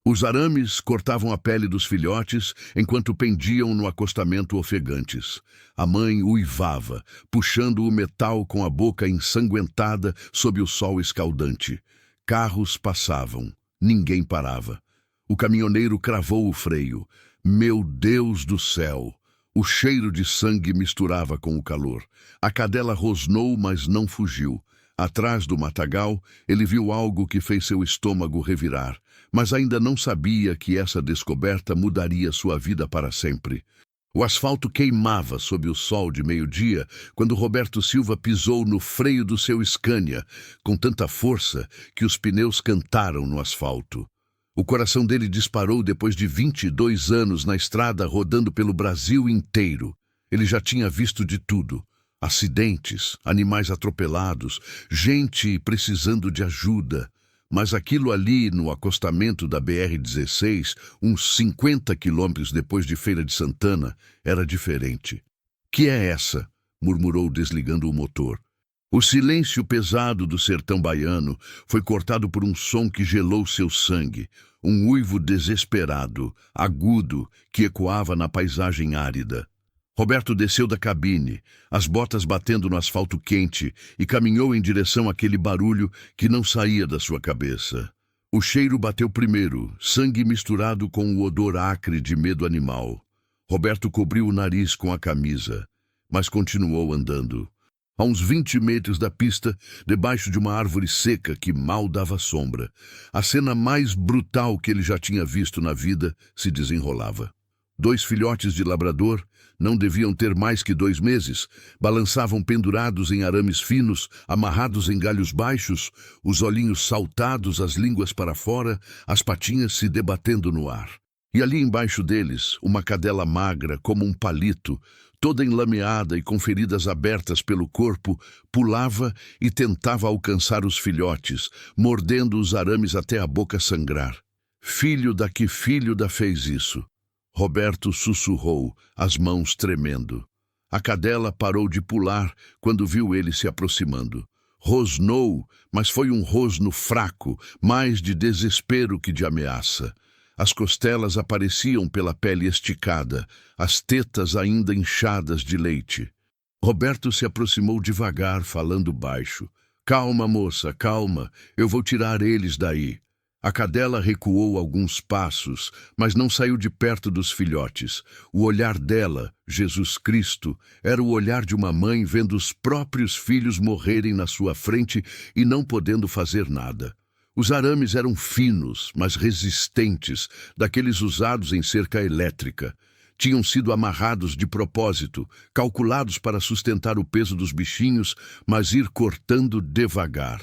Os arames cortavam a pele dos filhotes enquanto pendiam no acostamento ofegantes. A mãe uivava, puxando o metal com a boca ensanguentada sob o sol escaldante. Carros passavam. Ninguém parava. O caminhoneiro cravou o freio. Meu Deus do céu! O cheiro de sangue misturava com o calor. A cadela rosnou, mas não fugiu. Atrás do matagal, ele viu algo que fez seu estômago revirar, mas ainda não sabia que essa descoberta mudaria sua vida para sempre. O asfalto queimava sob o sol de meio-dia quando Roberto Silva pisou no freio do seu Scania, com tanta força que os pneus cantaram no asfalto. O coração dele disparou depois de 22 anos na estrada rodando pelo Brasil inteiro. Ele já tinha visto de tudo. Acidentes, animais atropelados, gente precisando de ajuda. Mas aquilo ali no acostamento da BR-16, uns 50 quilômetros depois de Feira de Santana, era diferente. "Que é essa?" murmurou desligando o motor. O silêncio pesado do sertão baiano foi cortado por um som que gelou seu sangue, um uivo desesperado, agudo, que ecoava na paisagem árida. Roberto desceu da cabine, as botas batendo no asfalto quente, e caminhou em direção àquele barulho que não saía da sua cabeça. O cheiro bateu primeiro, sangue misturado com o odor acre de medo animal. Roberto cobriu o nariz com a camisa, mas continuou andando. A uns 20 metros da pista, debaixo de uma árvore seca que mal dava sombra, a cena mais brutal que ele já tinha visto na vida se desenrolava. 2 filhotes de labrador, não deviam ter mais que 2 meses, balançavam pendurados em arames finos, amarrados em galhos baixos, os olhinhos saltados, as línguas para fora, as patinhas se debatendo no ar. E ali embaixo deles, uma cadela magra como um palito, toda enlameada e com feridas abertas pelo corpo, pulava e tentava alcançar os filhotes, mordendo os arames até a boca sangrar. "Filho da que filho da fez isso?" Roberto sussurrou, as mãos tremendo. A cadela parou de pular quando viu ele se aproximando. Rosnou, mas foi um rosno fraco, mais de desespero que de ameaça. As costelas apareciam pela pele esticada, as tetas ainda inchadas de leite. Roberto se aproximou devagar, falando baixo. "Calma, moça, calma, eu vou tirar eles daí." A cadela recuou alguns passos, mas não saiu de perto dos filhotes. O olhar dela, Jesus Cristo, era o olhar de uma mãe vendo os próprios filhos morrerem na sua frente e não podendo fazer nada. Os arames eram finos, mas resistentes, daqueles usados em cerca elétrica. Tinham sido amarrados de propósito, calculados para sustentar o peso dos bichinhos, mas ir cortando devagar.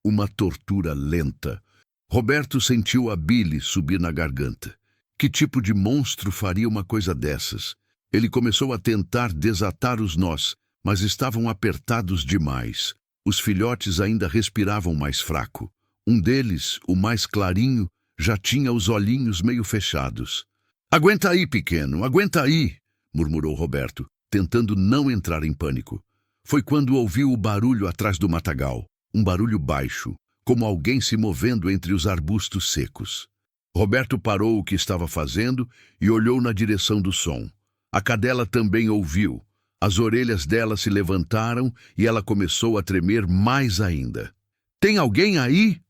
Uma tortura lenta. Roberto sentiu a bile subir na garganta. Que tipo de monstro faria uma coisa dessas? Ele começou a tentar desatar os nós, mas estavam apertados demais. Os filhotes ainda respiravam mais fraco. Um deles, o mais clarinho, já tinha os olhinhos meio fechados. "Aguenta aí, pequeno, aguenta aí!" murmurou Roberto, tentando não entrar em pânico. Foi quando ouviu o barulho atrás do matagal, um barulho baixo, como alguém se movendo entre os arbustos secos. Roberto parou o que estava fazendo e olhou na direção do som. A cadela também ouviu. As orelhas dela se levantaram e ela começou a tremer mais ainda. "Tem alguém aí?"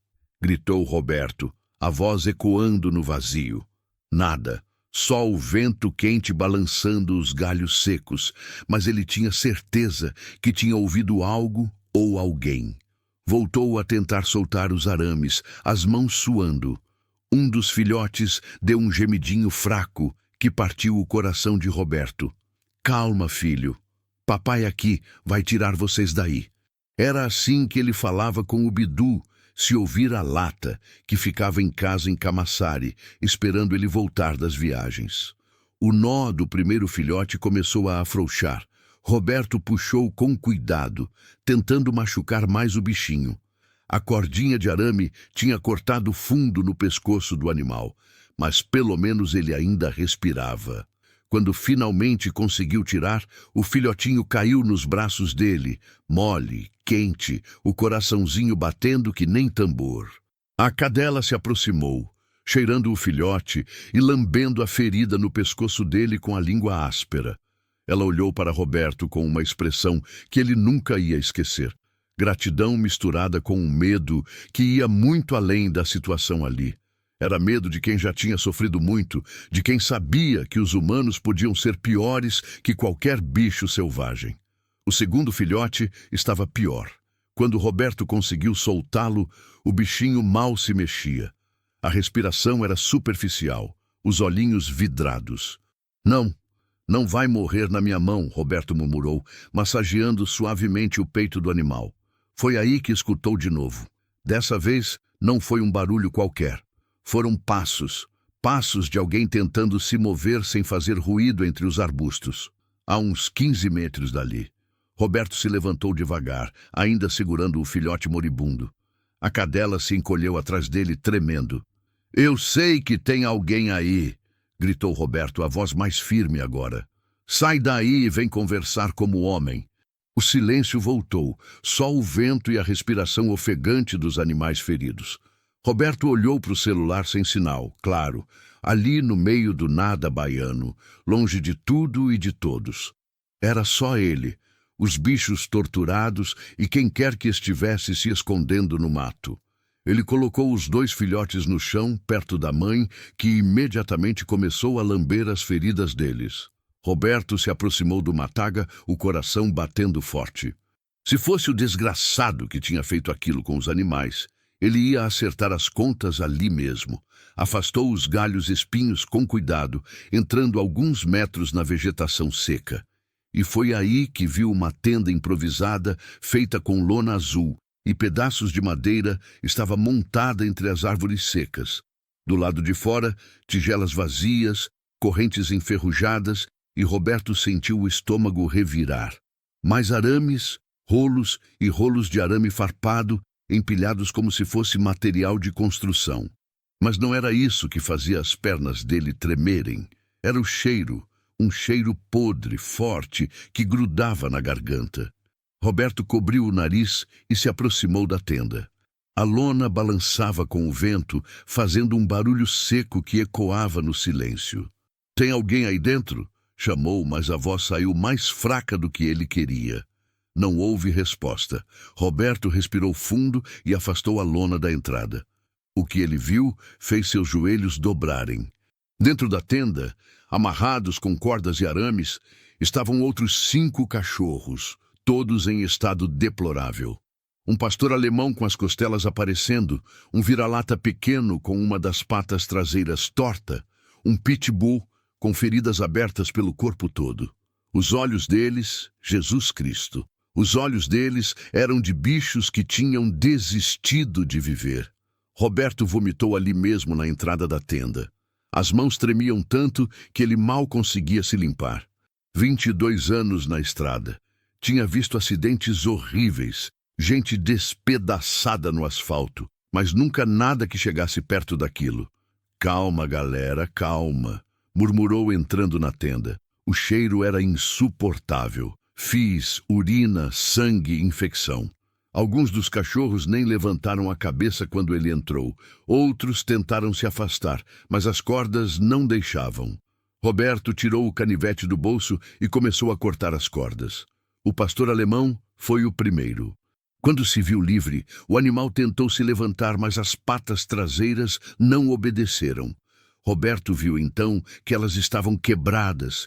gritou Roberto, a voz ecoando no vazio. Nada, só o vento quente balançando os galhos secos, mas ele tinha certeza que tinha ouvido algo ou alguém. Voltou a tentar soltar os arames, as mãos suando. Um dos filhotes deu um gemidinho fraco que partiu o coração de Roberto. "Calma, filho. Papai aqui vai tirar vocês daí." Era assim que ele falava com o Bidu, se ouvir a lata, que ficava em casa em Camaçari, esperando ele voltar das viagens. O nó do primeiro filhote começou a afrouxar. Roberto puxou com cuidado, tentando machucar mais o bichinho. A cordinha de arame tinha cortado fundo no pescoço do animal, mas pelo menos ele ainda respirava. Quando finalmente conseguiu tirar, o filhotinho caiu nos braços dele, mole, quente, o coraçãozinho batendo que nem tambor. A cadela se aproximou, cheirando o filhote e lambendo a ferida no pescoço dele com a língua áspera. Ela olhou para Roberto com uma expressão que ele nunca ia esquecer. Gratidão misturada com um medo que ia muito além da situação ali. Era medo de quem já tinha sofrido muito, de quem sabia que os humanos podiam ser piores que qualquer bicho selvagem. O segundo filhote estava pior. Quando Roberto conseguiu soltá-lo, o bichinho mal se mexia. A respiração era superficial, os olhinhos vidrados. Não, não vai morrer na minha mão, Roberto murmurou, massageando suavemente o peito do animal. Foi aí que escutou de novo. Dessa vez, não foi um barulho qualquer. Foram passos, passos de alguém tentando se mover sem fazer ruído entre os arbustos. A uns 15 metros dali. Roberto se levantou devagar, ainda segurando o filhote moribundo. A cadela se encolheu atrás dele, tremendo. Eu sei que tem alguém aí, gritou Roberto, a voz mais firme agora. Sai daí e vem conversar como homem. O silêncio voltou, só o vento e a respiração ofegante dos animais feridos. Roberto olhou para o celular sem sinal, claro, ali no meio do nada baiano, longe de tudo e de todos. Era só ele, os bichos torturados e quem quer que estivesse se escondendo no mato. Ele colocou os 2 filhotes no chão, perto da mãe, que imediatamente começou a lamber as feridas deles. Roberto se aproximou do mataga, o coração batendo forte. Se fosse o desgraçado que tinha feito aquilo com os animais, ele ia acertar as contas ali mesmo. Afastou os galhos espinhos com cuidado, entrando alguns metros na vegetação seca. E foi aí que viu uma tenda improvisada, feita com lona azul, e pedaços de madeira estava montada entre as árvores secas. Do lado de fora, tigelas vazias, correntes enferrujadas, e Roberto sentiu o estômago revirar. Mais arames, rolos e rolos de arame farpado, empilhados como se fosse material de construção. Mas não era isso que fazia as pernas dele tremerem. Era o cheiro, um cheiro podre, forte, que grudava na garganta. Roberto cobriu o nariz e se aproximou da tenda. A lona balançava com o vento, fazendo um barulho seco que ecoava no silêncio. Tem alguém aí dentro? Chamou, mas a voz saiu mais fraca do que ele queria. Não houve resposta. Roberto respirou fundo e afastou a lona da entrada. O que ele viu fez seus joelhos dobrarem. Dentro da tenda, amarrados com cordas e arames, estavam outros 5 cachorros, todos em estado deplorável. Um pastor alemão com as costelas aparecendo, um vira-lata pequeno com uma das patas traseiras torta, um pitbull com feridas abertas pelo corpo todo. Os olhos deles, Jesus Cristo. Os olhos deles eram de bichos que tinham desistido de viver. Roberto vomitou ali mesmo na entrada da tenda. As mãos tremiam tanto que ele mal conseguia se limpar. 22 anos na estrada. Tinha visto acidentes horríveis, gente despedaçada no asfalto, mas nunca nada que chegasse perto daquilo. Calma, galera, calma, murmurou entrando na tenda. O cheiro era insuportável. Fis, urina, sangue, infecção. Alguns dos cachorros nem levantaram a cabeça quando ele entrou. Outros tentaram se afastar, mas as cordas não deixavam. Roberto tirou o canivete do bolso e começou a cortar as cordas. O pastor alemão foi o primeiro. Quando se viu livre, o animal tentou se levantar, mas as patas traseiras não obedeceram. Roberto viu então que elas estavam quebradas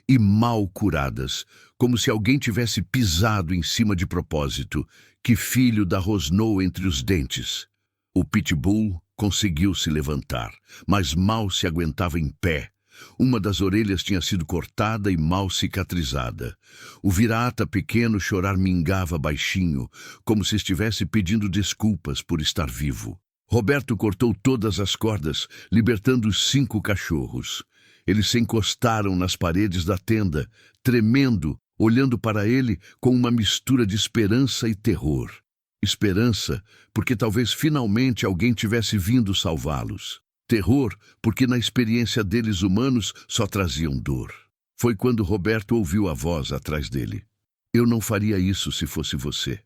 e mal curadas, como se alguém tivesse pisado em cima de propósito, que filho da rosnou entre os dentes. O pitbull conseguiu se levantar, mas mal se aguentava em pé. Uma das orelhas tinha sido cortada e mal cicatrizada. O vira-lata pequeno choramingava baixinho, como se estivesse pedindo desculpas por estar vivo. Roberto cortou todas as cordas, libertando os 5 cachorros. Eles se encostaram nas paredes da tenda, tremendo, olhando para ele com uma mistura de esperança e terror. Esperança, porque talvez finalmente alguém tivesse vindo salvá-los. Terror, porque na experiência deles humanos só traziam dor. Foi quando Roberto ouviu a voz atrás dele. Eu não faria isso se fosse você.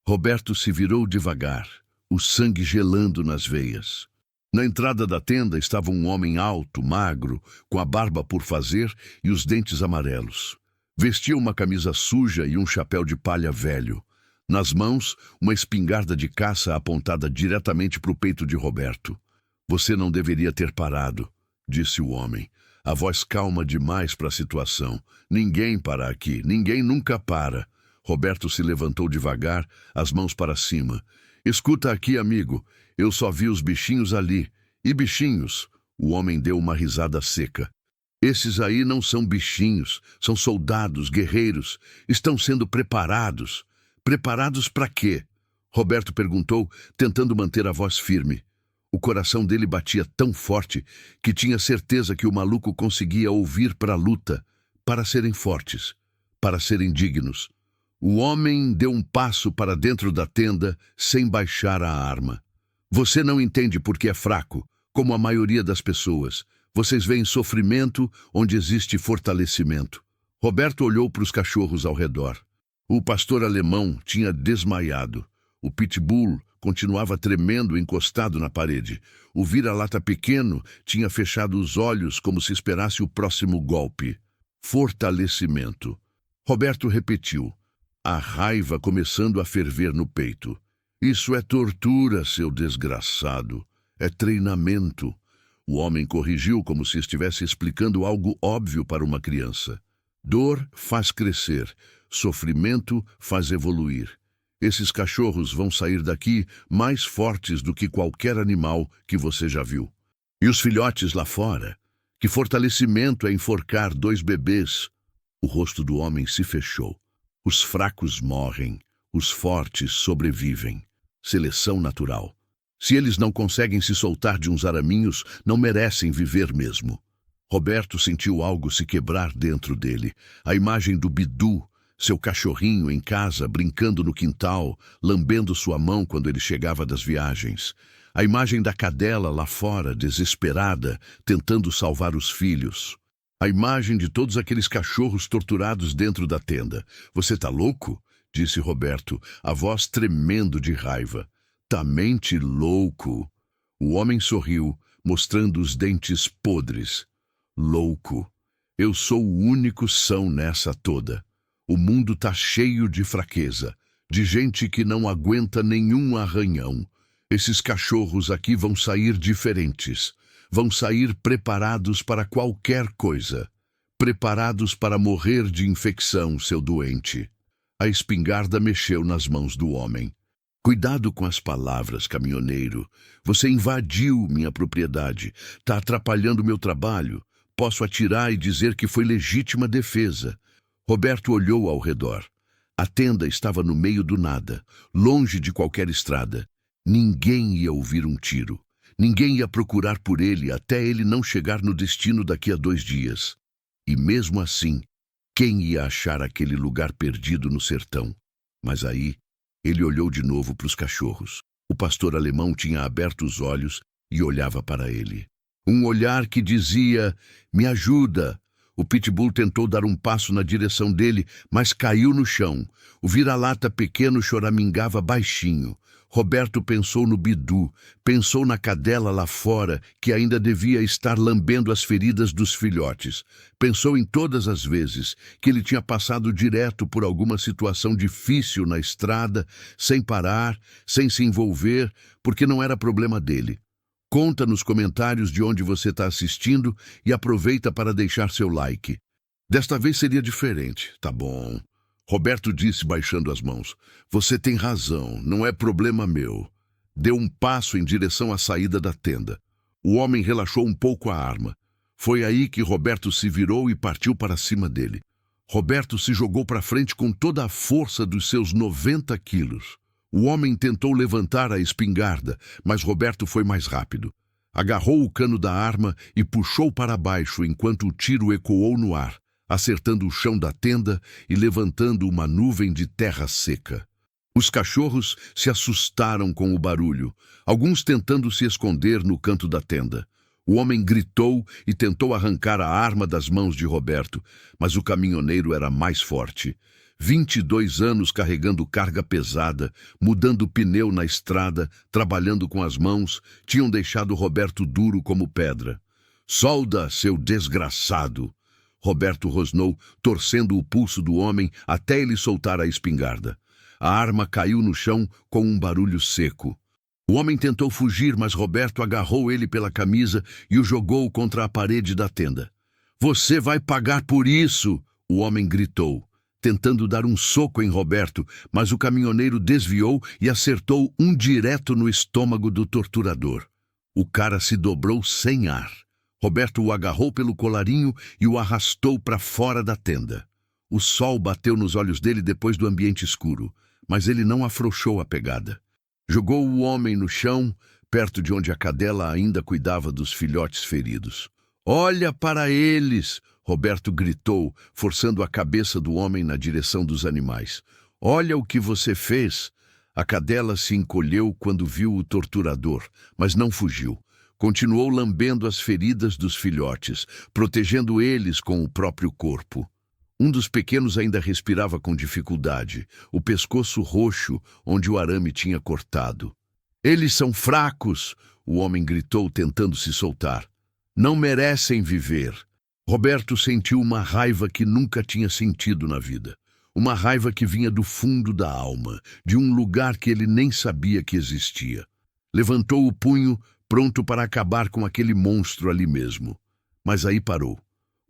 Roberto se virou devagar, o sangue gelando nas veias. Na entrada da tenda estava um homem alto, magro, com a barba por fazer e os dentes amarelos. Vestia uma camisa suja e um chapéu de palha velho. Nas mãos, uma espingarda de caça apontada diretamente para o peito de Roberto. Você não deveria ter parado, disse o homem. A voz calma demais para a situação. Ninguém para aqui, ninguém nunca para. Roberto se levantou devagar, as mãos para cima. Escuta aqui, amigo, eu só vi os bichinhos ali. E bichinhos? O homem deu uma risada seca. Esses aí não são bichinhos, são soldados, guerreiros. Estão sendo preparados. Preparados para quê? Roberto perguntou, tentando manter a voz firme. O coração dele batia tão forte que tinha certeza que o maluco conseguia ouvir para a luta, para serem fortes, para serem dignos. O homem deu um passo para dentro da tenda sem baixar a arma. Você não entende porque é fraco, como a maioria das pessoas. Vocês veem sofrimento onde existe fortalecimento. Roberto olhou para os cachorros ao redor. O pastor alemão tinha desmaiado. O pitbull continuava tremendo encostado na parede. O vira-lata pequeno tinha fechado os olhos como se esperasse o próximo golpe. Fortalecimento. Roberto repetiu, a raiva começando a ferver no peito. Isso é tortura, seu desgraçado. É treinamento. O homem corrigiu como se estivesse explicando algo óbvio para uma criança. Dor faz crescer. Sofrimento faz evoluir. Esses cachorros vão sair daqui mais fortes do que qualquer animal que você já viu. E os filhotes lá fora? Que fortalecimento é enforcar 2 bebês? O rosto do homem se fechou. Os fracos morrem, os fortes sobrevivem. Seleção natural. Se eles não conseguem se soltar de uns araminhos, não merecem viver mesmo. Roberto sentiu algo se quebrar dentro dele. A imagem do Bidu, seu cachorrinho em casa, brincando no quintal, lambendo sua mão quando ele chegava das viagens. A imagem da cadela lá fora, desesperada, tentando salvar os filhos. A imagem de todos aqueles cachorros torturados dentro da tenda. Você tá louco? Disse Roberto, a voz tremendo de raiva. Tá mente louco. O homem sorriu, mostrando os dentes podres. Louco. Eu sou o único são nessa toda. O mundo tá cheio de fraqueza, de gente que não aguenta nenhum arranhão. Esses cachorros aqui vão sair diferentes. Vão sair preparados para qualquer coisa. Preparados para morrer de infecção, seu doente. A espingarda mexeu nas mãos do homem. Cuidado com as palavras, caminhoneiro. Você invadiu minha propriedade. Tá atrapalhando meu trabalho. Posso atirar e dizer que foi legítima defesa. Roberto olhou ao redor. A tenda estava no meio do nada, longe de qualquer estrada. Ninguém ia ouvir um tiro. Ninguém ia procurar por ele até ele não chegar no destino daqui a 2 dias. E mesmo assim, quem ia achar aquele lugar perdido no sertão? Mas aí, ele olhou de novo para os cachorros. O pastor alemão tinha aberto os olhos e olhava para ele. Um olhar que dizia, me ajuda. O pitbull tentou dar um passo na direção dele, mas caiu no chão. O vira-lata pequeno choramingava baixinho. Roberto pensou no Bidu, pensou na cadela lá fora, que ainda devia estar lambendo as feridas dos filhotes. Pensou em todas as vezes que ele tinha passado direto por alguma situação difícil na estrada, sem parar, sem se envolver, porque não era problema dele. Conta nos comentários de onde você está assistindo e aproveita para deixar seu like. Desta vez seria diferente, tá bom? Roberto disse baixando as mãos. Você tem razão, não é problema meu. Deu um passo em direção à saída da tenda. O homem relaxou um pouco a arma. Foi aí que Roberto se virou e partiu para cima dele. Roberto se jogou para frente com toda a força dos seus 90 quilos. O homem tentou levantar a espingarda, mas Roberto foi mais rápido. Agarrou o cano da arma e puxou para baixo enquanto o tiro ecoou no ar, acertando o chão da tenda e levantando uma nuvem de terra seca. Os cachorros se assustaram com o barulho, alguns tentando se esconder no canto da tenda. O homem gritou e tentou arrancar a arma das mãos de Roberto, mas o caminhoneiro era mais forte. 22 anos carregando carga pesada, mudando pneu na estrada, trabalhando com as mãos, tinham deixado Roberto duro como pedra. "Solda, seu desgraçado!" Roberto rosnou, torcendo o pulso do homem até ele soltar a espingarda. A arma caiu no chão com um barulho seco. O homem tentou fugir, mas Roberto agarrou ele pela camisa e o jogou contra a parede da tenda. "Você vai pagar por isso!" o homem gritou, tentando dar um soco em Roberto, mas o caminhoneiro desviou e acertou um direto no estômago do torturador. O cara se dobrou sem ar. Roberto o agarrou pelo colarinho e o arrastou para fora da tenda. O sol bateu nos olhos dele depois do ambiente escuro, mas ele não afrouxou a pegada. Jogou o homem no chão, perto de onde a cadela ainda cuidava dos filhotes feridos. "Olha para eles!" Roberto gritou, forçando a cabeça do homem na direção dos animais. "Olha o que você fez!" A cadela se encolheu quando viu o torturador, mas não fugiu. Continuou lambendo as feridas dos filhotes, protegendo eles com o próprio corpo. Um dos pequenos ainda respirava com dificuldade, o pescoço roxo onde o arame tinha cortado. "Eles são fracos!" o homem gritou, tentando se soltar. "Não merecem viver." Roberto sentiu uma raiva que nunca tinha sentido na vida. Uma raiva que vinha do fundo da alma, de um lugar que ele nem sabia que existia. Levantou o punho, pronto para acabar com aquele monstro ali mesmo. Mas aí parou.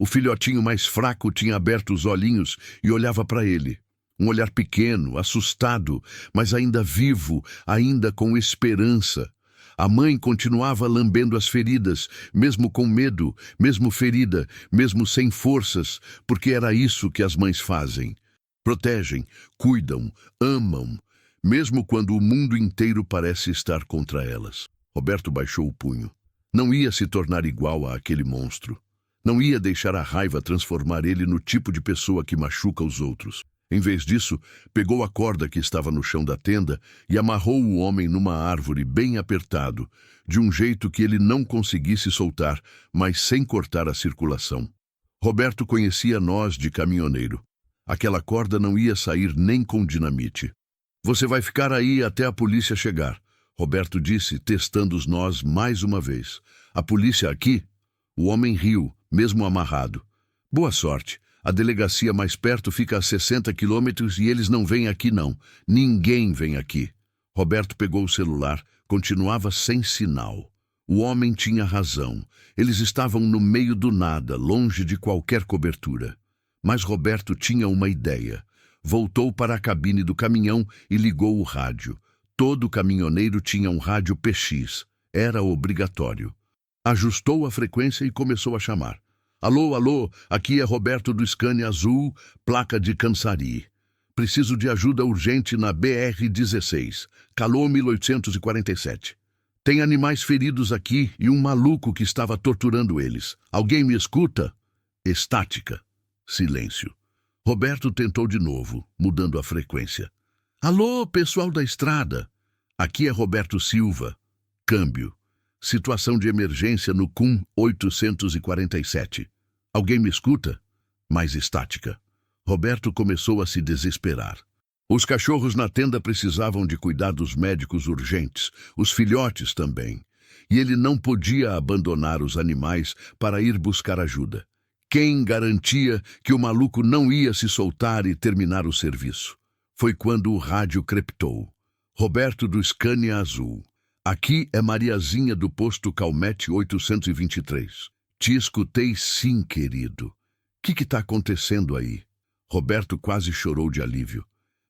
O filhotinho mais fraco tinha aberto os olhinhos e olhava para ele. Um olhar pequeno, assustado, mas ainda vivo, ainda com esperança. A mãe continuava lambendo as feridas, mesmo com medo, mesmo ferida, mesmo sem forças, porque era isso que as mães fazem. Protegem, cuidam, amam, mesmo quando o mundo inteiro parece estar contra elas. Roberto baixou o punho. Não ia se tornar igual a aquele monstro. Não ia deixar a raiva transformar ele no tipo de pessoa que machuca os outros. Em vez disso, pegou a corda que estava no chão da tenda e amarrou o homem numa árvore bem apertado, de um jeito que ele não conseguisse soltar, mas sem cortar a circulação. Roberto conhecia nós de caminhoneiro. Aquela corda não ia sair nem com dinamite. "Você vai ficar aí até a polícia chegar", Roberto disse, testando os nós mais uma vez. "A polícia aqui?" O homem riu, mesmo amarrado. "Boa sorte. A delegacia mais perto fica a 60 quilômetros e eles não vêm aqui não. Ninguém vem aqui." Roberto pegou o celular. Continuava sem sinal. O homem tinha razão. Eles estavam no meio do nada, longe de qualquer cobertura. Mas Roberto tinha uma ideia. Voltou para a cabine do caminhão e ligou o rádio. Todo caminhoneiro tinha um rádio PX. Era obrigatório. Ajustou a frequência e começou a chamar. "Alô, alô, aqui é Roberto do Scania Azul, placa de Cansari. Preciso de ajuda urgente na BR-16, Calô 1847. Tem animais feridos aqui e um maluco que estava torturando eles. Alguém me escuta?" Estática. Silêncio. Roberto tentou de novo, mudando a frequência. "Alô, pessoal da estrada. Aqui é Roberto Silva. Câmbio. Situação de emergência no CUM 847. Alguém me escuta?" Mais estática. Roberto começou a se desesperar. Os cachorros na tenda precisavam de cuidados médicos urgentes, os filhotes também. E ele não podia abandonar os animais para ir buscar ajuda. Quem garantia que o maluco não ia se soltar e terminar o serviço? Foi quando o rádio crepitou. "Roberto do Scania Azul. Aqui é Mariazinha do posto Calmete 823. Te escutei sim, querido. Que está acontecendo aí?" Roberto quase chorou de alívio.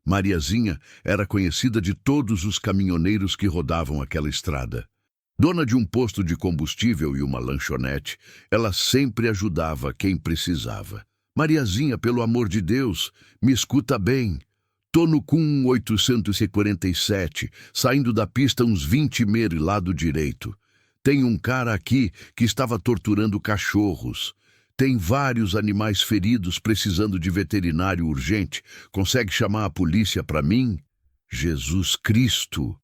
Mariazinha era conhecida de todos os caminhoneiros que rodavam aquela estrada. Dona de um posto de combustível e uma lanchonete, ela sempre ajudava quem precisava. "Mariazinha, pelo amor de Deus, me escuta bem. Tô no CUM 847, saindo da pista uns 20 mr lado direito. Tem um cara aqui que estava torturando cachorros. Tem vários animais feridos precisando de veterinário urgente. Consegue chamar a polícia para mim?" "Jesus Cristo!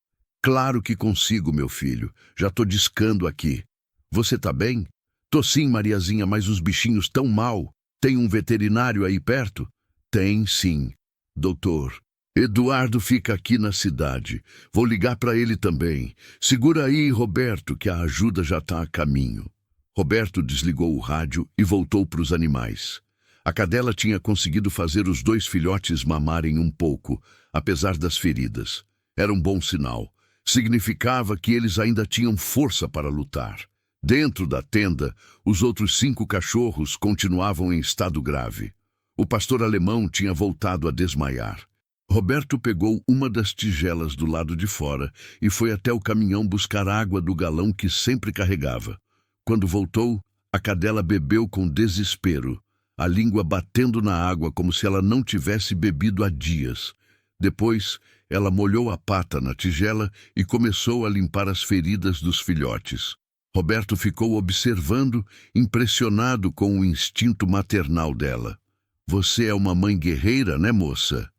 Claro que consigo, meu filho. Já tô discando aqui. Você tá bem?" "Tô sim, Mariazinha, mas os bichinhos tão mal. Tem um veterinário aí perto?" "Tem, sim. Doutor, Eduardo fica aqui na cidade. Vou ligar para ele também. Segura aí, Roberto, que a ajuda já está a caminho. Roberto desligou o rádio e voltou para os animais. A cadela tinha conseguido fazer os 2 filhotes mamarem um pouco, apesar das feridas. Era um bom sinal. Significava que eles ainda tinham força para lutar. Dentro da tenda, os outros 5 cachorros continuavam em estado grave. O pastor alemão tinha voltado a desmaiar. Roberto pegou uma das tigelas do lado de fora e foi até o caminhão buscar água do galão que sempre carregava. Quando voltou, a cadela bebeu com desespero, a língua batendo na água como se ela não tivesse bebido há dias. Depois, ela molhou a pata na tigela e começou a limpar as feridas dos filhotes. Roberto ficou observando, impressionado com o instinto maternal dela. Você é uma mãe guerreira, né, moça?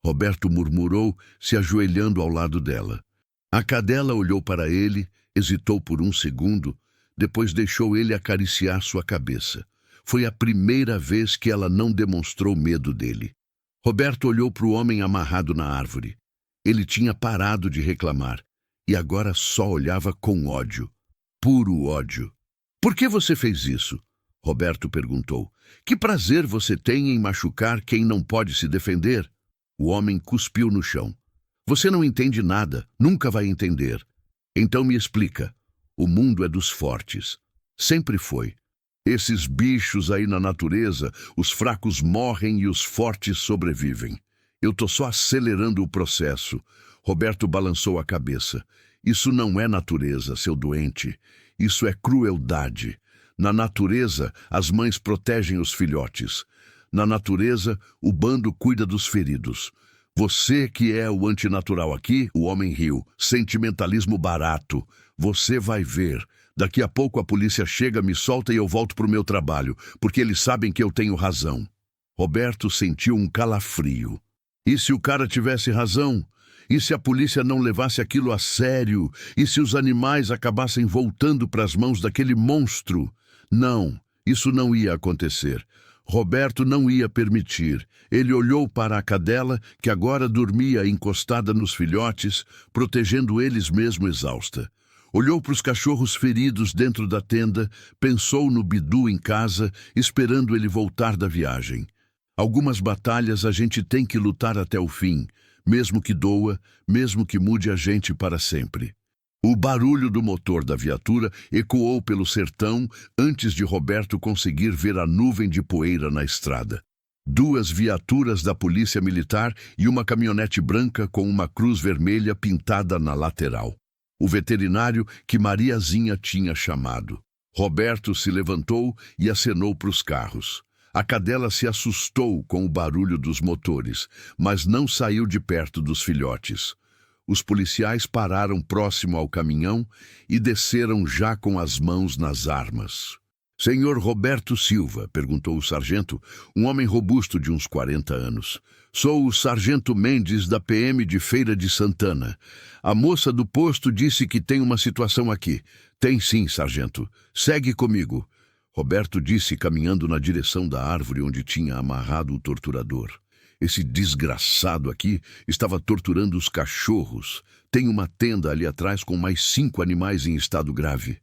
Roberto murmurou, se ajoelhando ao lado dela. A cadela olhou para ele, hesitou por um segundo, depois deixou ele acariciar sua cabeça. Foi a primeira vez que ela não demonstrou medo dele. Roberto olhou para o homem amarrado na árvore. Ele tinha parado de reclamar e agora só olhava com ódio. Puro ódio. Por que você fez isso? Roberto perguntou. Que prazer você tem em machucar quem não pode se defender? O homem cuspiu no chão. Você não entende nada, nunca vai entender. Então me explica. O mundo é dos fortes. Sempre foi. Esses bichos aí na natureza, os fracos morrem e os fortes sobrevivem. Eu tô só acelerando o processo. Roberto balançou a cabeça. Isso não é natureza, seu doente. Isso é crueldade. Na natureza, as mães protegem os filhotes. Na natureza, o bando cuida dos feridos. Você que é o antinatural aqui, o homem riu. Sentimentalismo barato. Você vai ver. Daqui a pouco a polícia chega, me solta e eu volto pro meu trabalho, porque eles sabem que eu tenho razão. Roberto sentiu um calafrio. E se o cara tivesse razão? E se a polícia não levasse aquilo a sério? E se os animais acabassem voltando para as mãos daquele monstro? Não, isso não ia acontecer. Roberto não ia permitir. Ele olhou para a cadela, que agora dormia encostada nos filhotes, protegendo eles mesmo exausta. Olhou para os cachorros feridos dentro da tenda, pensou no Bidu em casa, esperando ele voltar da viagem. Algumas batalhas a gente tem que lutar até o fim, mesmo que doa, mesmo que mude a gente para sempre. O barulho do motor da viatura ecoou pelo sertão antes de Roberto conseguir ver a nuvem de poeira na estrada. 2 viaturas da polícia militar e uma caminhonete branca com uma cruz vermelha pintada na lateral. O veterinário que Mariazinha tinha chamado. Roberto se levantou e acenou para os carros. A cadela se assustou com o barulho dos motores, mas não saiu de perto dos filhotes. Os policiais pararam próximo ao caminhão e desceram já com as mãos nas armas. Senhor Roberto Silva, perguntou o sargento, um homem robusto de uns 40 anos. Sou o sargento Mendes da PM de Feira de Santana. A moça do posto disse que tem uma situação aqui. Tem sim, sargento. Segue comigo. Roberto disse, caminhando na direção da árvore onde tinha amarrado o torturador. Esse desgraçado aqui estava torturando os cachorros. Tem uma tenda ali atrás com mais 5 animais em estado grave.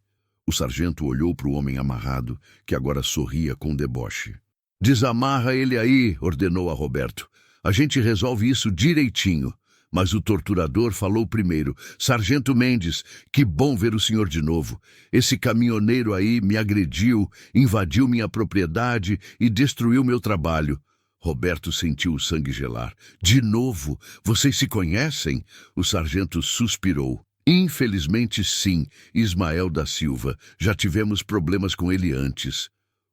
O sargento olhou para o homem amarrado, que agora sorria com deboche. Desamarra ele aí, ordenou a Roberto. A gente resolve isso direitinho. Mas o torturador falou primeiro. Sargento Mendes, que bom ver o senhor de novo. Esse caminhoneiro aí me agrediu, invadiu minha propriedade e destruiu meu trabalho. Roberto sentiu o sangue gelar. De novo? Vocês se conhecem? O sargento suspirou. Infelizmente sim, Ismael da Silva. Já tivemos problemas com ele antes.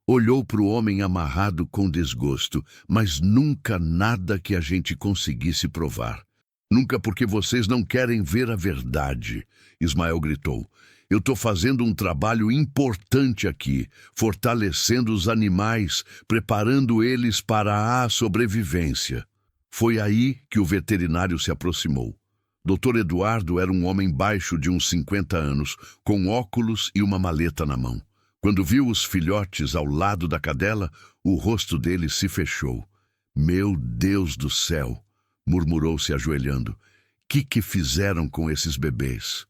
Olhou para o homem amarrado com desgosto, mas nunca nada que a gente conseguisse provar. Nunca porque vocês não querem ver a verdade, Ismael gritou. Eu estou fazendo um trabalho importante aqui, fortalecendo os animais, preparando eles para a sobrevivência. Foi aí que o veterinário se aproximou. Dr. Eduardo era um homem baixo de uns 50 anos, com óculos e uma maleta na mão. Quando viu os filhotes ao lado da cadela, o rosto dele se fechou. Meu Deus do céu! murmurou se ajoelhando. Que fizeram com esses bebês?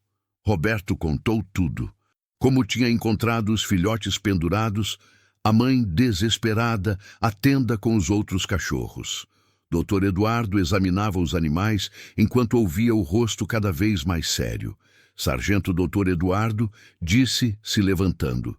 Roberto contou tudo. Como tinha encontrado os filhotes pendurados, a mãe desesperada, a tenda com os outros cachorros. Dr. Eduardo examinava os animais enquanto ouvia o rosto cada vez mais sério. Sargento Dr. Eduardo disse, se levantando: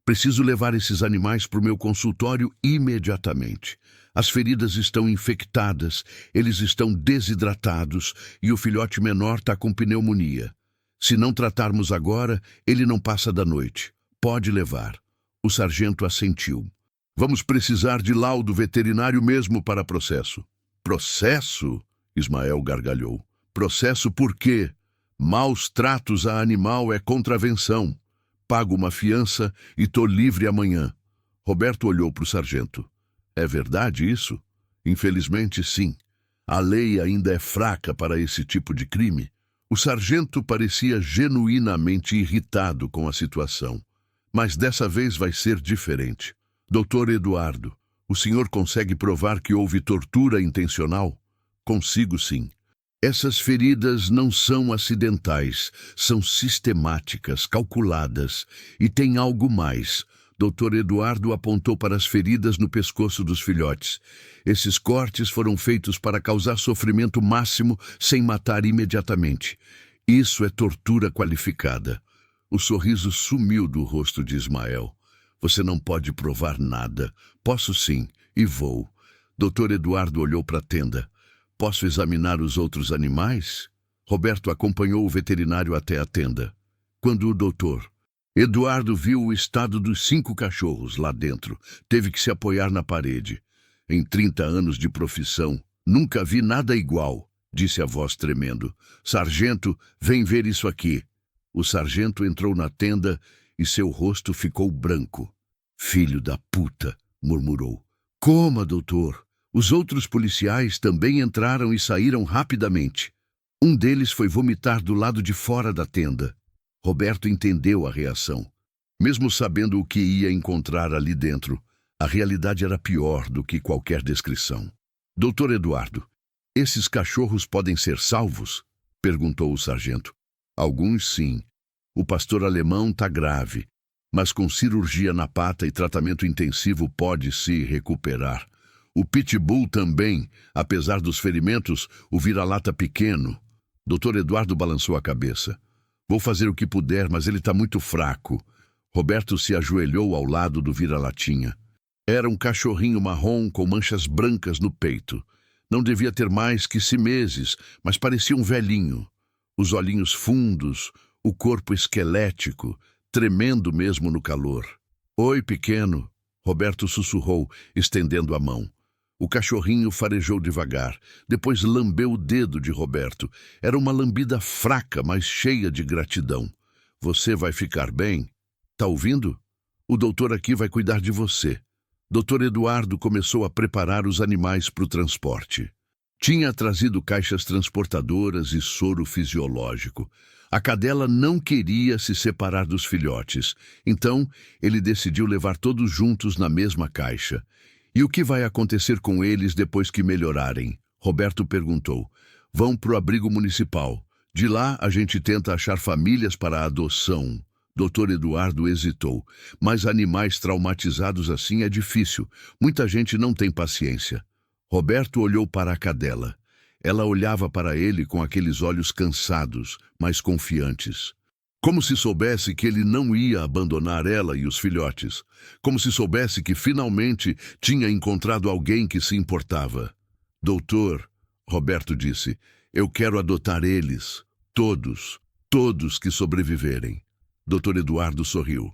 "Preciso levar esses animais para o meu consultório imediatamente. As feridas estão infectadas, eles estão desidratados e o filhote menor está com pneumonia. Se não tratarmos agora, ele não passa da noite. Pode levar." O sargento assentiu. "Vamos precisar de laudo veterinário mesmo para processo." "Processo?" Ismael gargalhou. "Processo por quê? Maus tratos a animal é contravenção. Pago uma fiança e tô livre amanhã." Roberto olhou para o sargento. "É verdade isso?" "Infelizmente, sim. A lei ainda é fraca para esse tipo de crime." O sargento parecia genuinamente irritado com a situação. "Mas dessa vez vai ser diferente. Dr. Eduardo, o senhor consegue provar que houve tortura intencional?" "Consigo, sim. Essas feridas não são acidentais, são sistemáticas, calculadas. E tem algo mais." Dr. Eduardo apontou para as feridas no pescoço dos filhotes. "Esses cortes foram feitos para causar sofrimento máximo sem matar imediatamente. Isso é tortura qualificada." O sorriso sumiu do rosto de Ismael. "Você não pode provar nada." "Posso sim, e vou." Dr. Eduardo olhou para a tenda. "Posso examinar os outros animais?" Roberto acompanhou o veterinário até a tenda. Quando o doutor Eduardo viu o estado dos 5 cachorros lá dentro, teve que se apoiar na parede. "Em 30 anos de profissão, nunca vi nada igual", disse a voz tremendo. "Sargento, vem ver isso aqui." O sargento entrou na tenda e seu rosto ficou branco. "Filho da puta", murmurou. "Coma, doutor." Os outros policiais também entraram e saíram rapidamente. Um deles foi vomitar do lado de fora da tenda. Roberto entendeu a reação. Mesmo sabendo o que ia encontrar ali dentro, a realidade era pior do que qualquer descrição. "Dr. Eduardo, esses cachorros podem ser salvos?" perguntou o sargento. "Alguns sim. O pastor alemão está grave, mas com cirurgia na pata e tratamento intensivo pode se recuperar. O pitbull também, apesar dos ferimentos, o vira-lata pequeno." Dr. Eduardo balançou a cabeça. "Vou fazer o que puder, mas ele está muito fraco." Roberto se ajoelhou ao lado do vira-latinha. Era um cachorrinho marrom com manchas brancas no peito. Não devia ter mais que 6 meses, mas parecia um velhinho. Os olhinhos fundos, o corpo esquelético, tremendo mesmo no calor. "Oi, pequeno", Roberto sussurrou, estendendo a mão. O cachorrinho farejou devagar, depois lambeu o dedo de Roberto. Era uma lambida fraca, mas cheia de gratidão. "Você vai ficar bem? Tá ouvindo? O doutor aqui vai cuidar de você." Dr. Eduardo começou a preparar os animais para o transporte. Tinha trazido caixas transportadoras e soro fisiológico. A cadela não queria se separar dos filhotes, então ele decidiu levar todos juntos na mesma caixa. "E o que vai acontecer com eles depois que melhorarem?" Roberto perguntou. "Vão para o abrigo municipal. De lá a gente tenta achar famílias para a adoção." Dr. Eduardo hesitou. "Mas animais traumatizados assim é difícil. Muita gente não tem paciência." Roberto olhou para a cadela. Ela olhava para ele com aqueles olhos cansados, mas confiantes. Como se soubesse que ele não ia abandonar ela e os filhotes. Como se soubesse que finalmente tinha encontrado alguém que se importava. "Doutor", Roberto disse, "eu quero adotar eles. Todos. Todos que sobreviverem." Dr. Eduardo sorriu.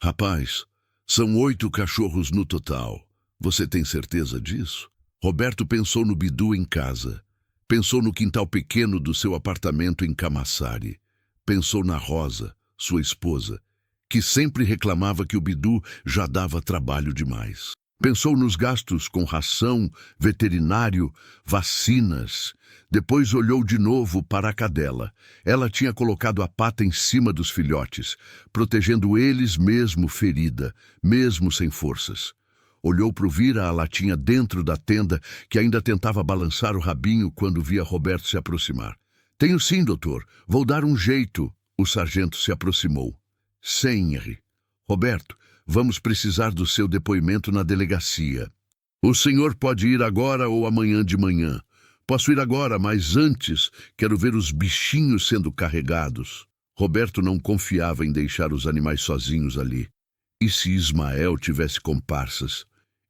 "Rapaz, são 8 cachorros no total. Você tem certeza disso?" Roberto pensou no Bidu em casa. Pensou no quintal pequeno do seu apartamento em Camaçari. Pensou na Rosa, sua esposa, que sempre reclamava que o Bidu já dava trabalho demais. Pensou nos gastos com ração, veterinário, vacinas. Depois olhou de novo para a cadela. Ela tinha colocado a pata em cima dos filhotes, protegendo eles mesmo ferida, mesmo sem forças. Olhou para o vira-latinha dentro da tenda, que ainda tentava balançar o rabinho quando via Roberto se aproximar. Tenho sim, doutor. Vou dar um jeito. O sargento se aproximou. Henry. Roberto, vamos precisar do seu depoimento na delegacia. O senhor pode ir agora ou amanhã de manhã. Posso ir agora, mas antes quero ver os bichinhos sendo carregados. Roberto não confiava em deixar os animais sozinhos ali. E se Ismael tivesse comparsas?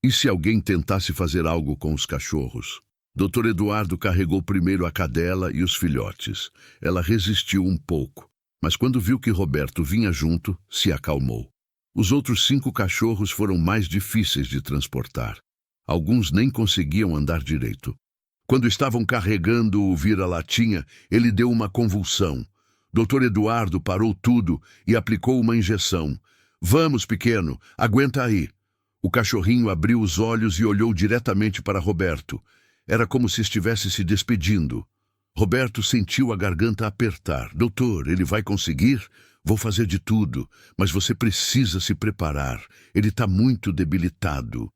E se alguém tentasse fazer algo com os cachorros? Dr. Eduardo carregou primeiro a cadela e os filhotes. Ela resistiu um pouco, mas quando viu que Roberto vinha junto, se acalmou. Os outros 5 cachorros foram mais difíceis de transportar. Alguns nem conseguiam andar direito. Quando estavam carregando o vira-latinha, ele deu uma convulsão. Dr. Eduardo parou tudo e aplicou uma injeção. Vamos, pequeno, aguenta aí. O cachorrinho abriu os olhos e olhou diretamente para Roberto. Era como se estivesse se despedindo. Roberto sentiu a garganta apertar. Doutor, ele vai conseguir? Vou fazer de tudo, mas você precisa se preparar. Ele está muito debilitado.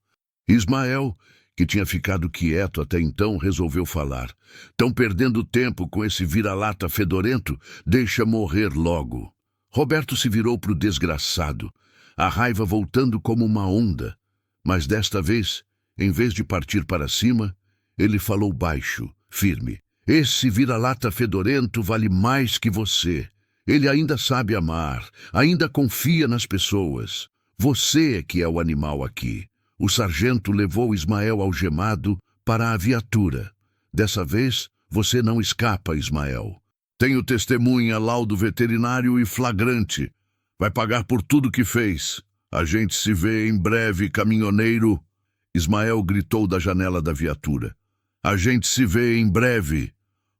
Ismael, que tinha ficado quieto até então, resolveu falar. Estão perdendo tempo com esse vira-lata fedorento? Deixa morrer logo. Roberto se virou para o desgraçado, a raiva voltando como uma onda. Mas desta vez, em vez de partir para cima, ele falou baixo, firme. Esse vira-lata fedorento vale mais que você. Ele ainda sabe amar, ainda confia nas pessoas. Você é que é o animal aqui. O sargento levou Ismael algemado para a viatura. Dessa vez, você não escapa, Ismael. Tenho testemunha, laudo veterinário e flagrante. Vai pagar por tudo que fez. A gente se vê em breve, caminhoneiro. Ismael gritou da janela da viatura. A gente se vê em breve.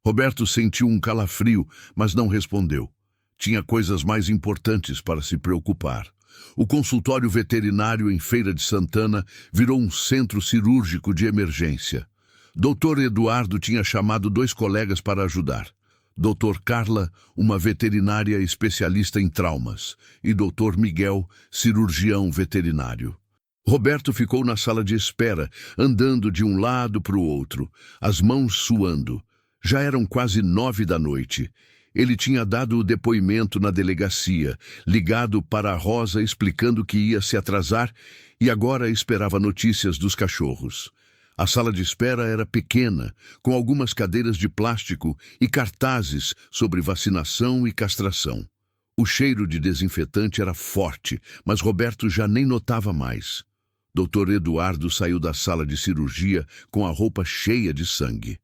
Roberto sentiu um calafrio, mas não respondeu. Tinha coisas mais importantes para se preocupar. O consultório veterinário em Feira de Santana virou um centro cirúrgico de emergência. Dr. Eduardo tinha chamado 2 colegas para ajudar. Dr. Carla, uma veterinária especialista em traumas, e Dr. Miguel, cirurgião veterinário. Roberto ficou na sala de espera, andando de um lado para o outro, as mãos suando. Já eram quase 9 da noite. Ele tinha dado o depoimento na delegacia, ligado para a Rosa explicando que ia se atrasar e agora esperava notícias dos cachorros. A sala de espera era pequena, com algumas cadeiras de plástico e cartazes sobre vacinação e castração. O cheiro de desinfetante era forte, mas Roberto já nem notava mais. Dr. Eduardo saiu da sala de cirurgia com a roupa cheia de sangue.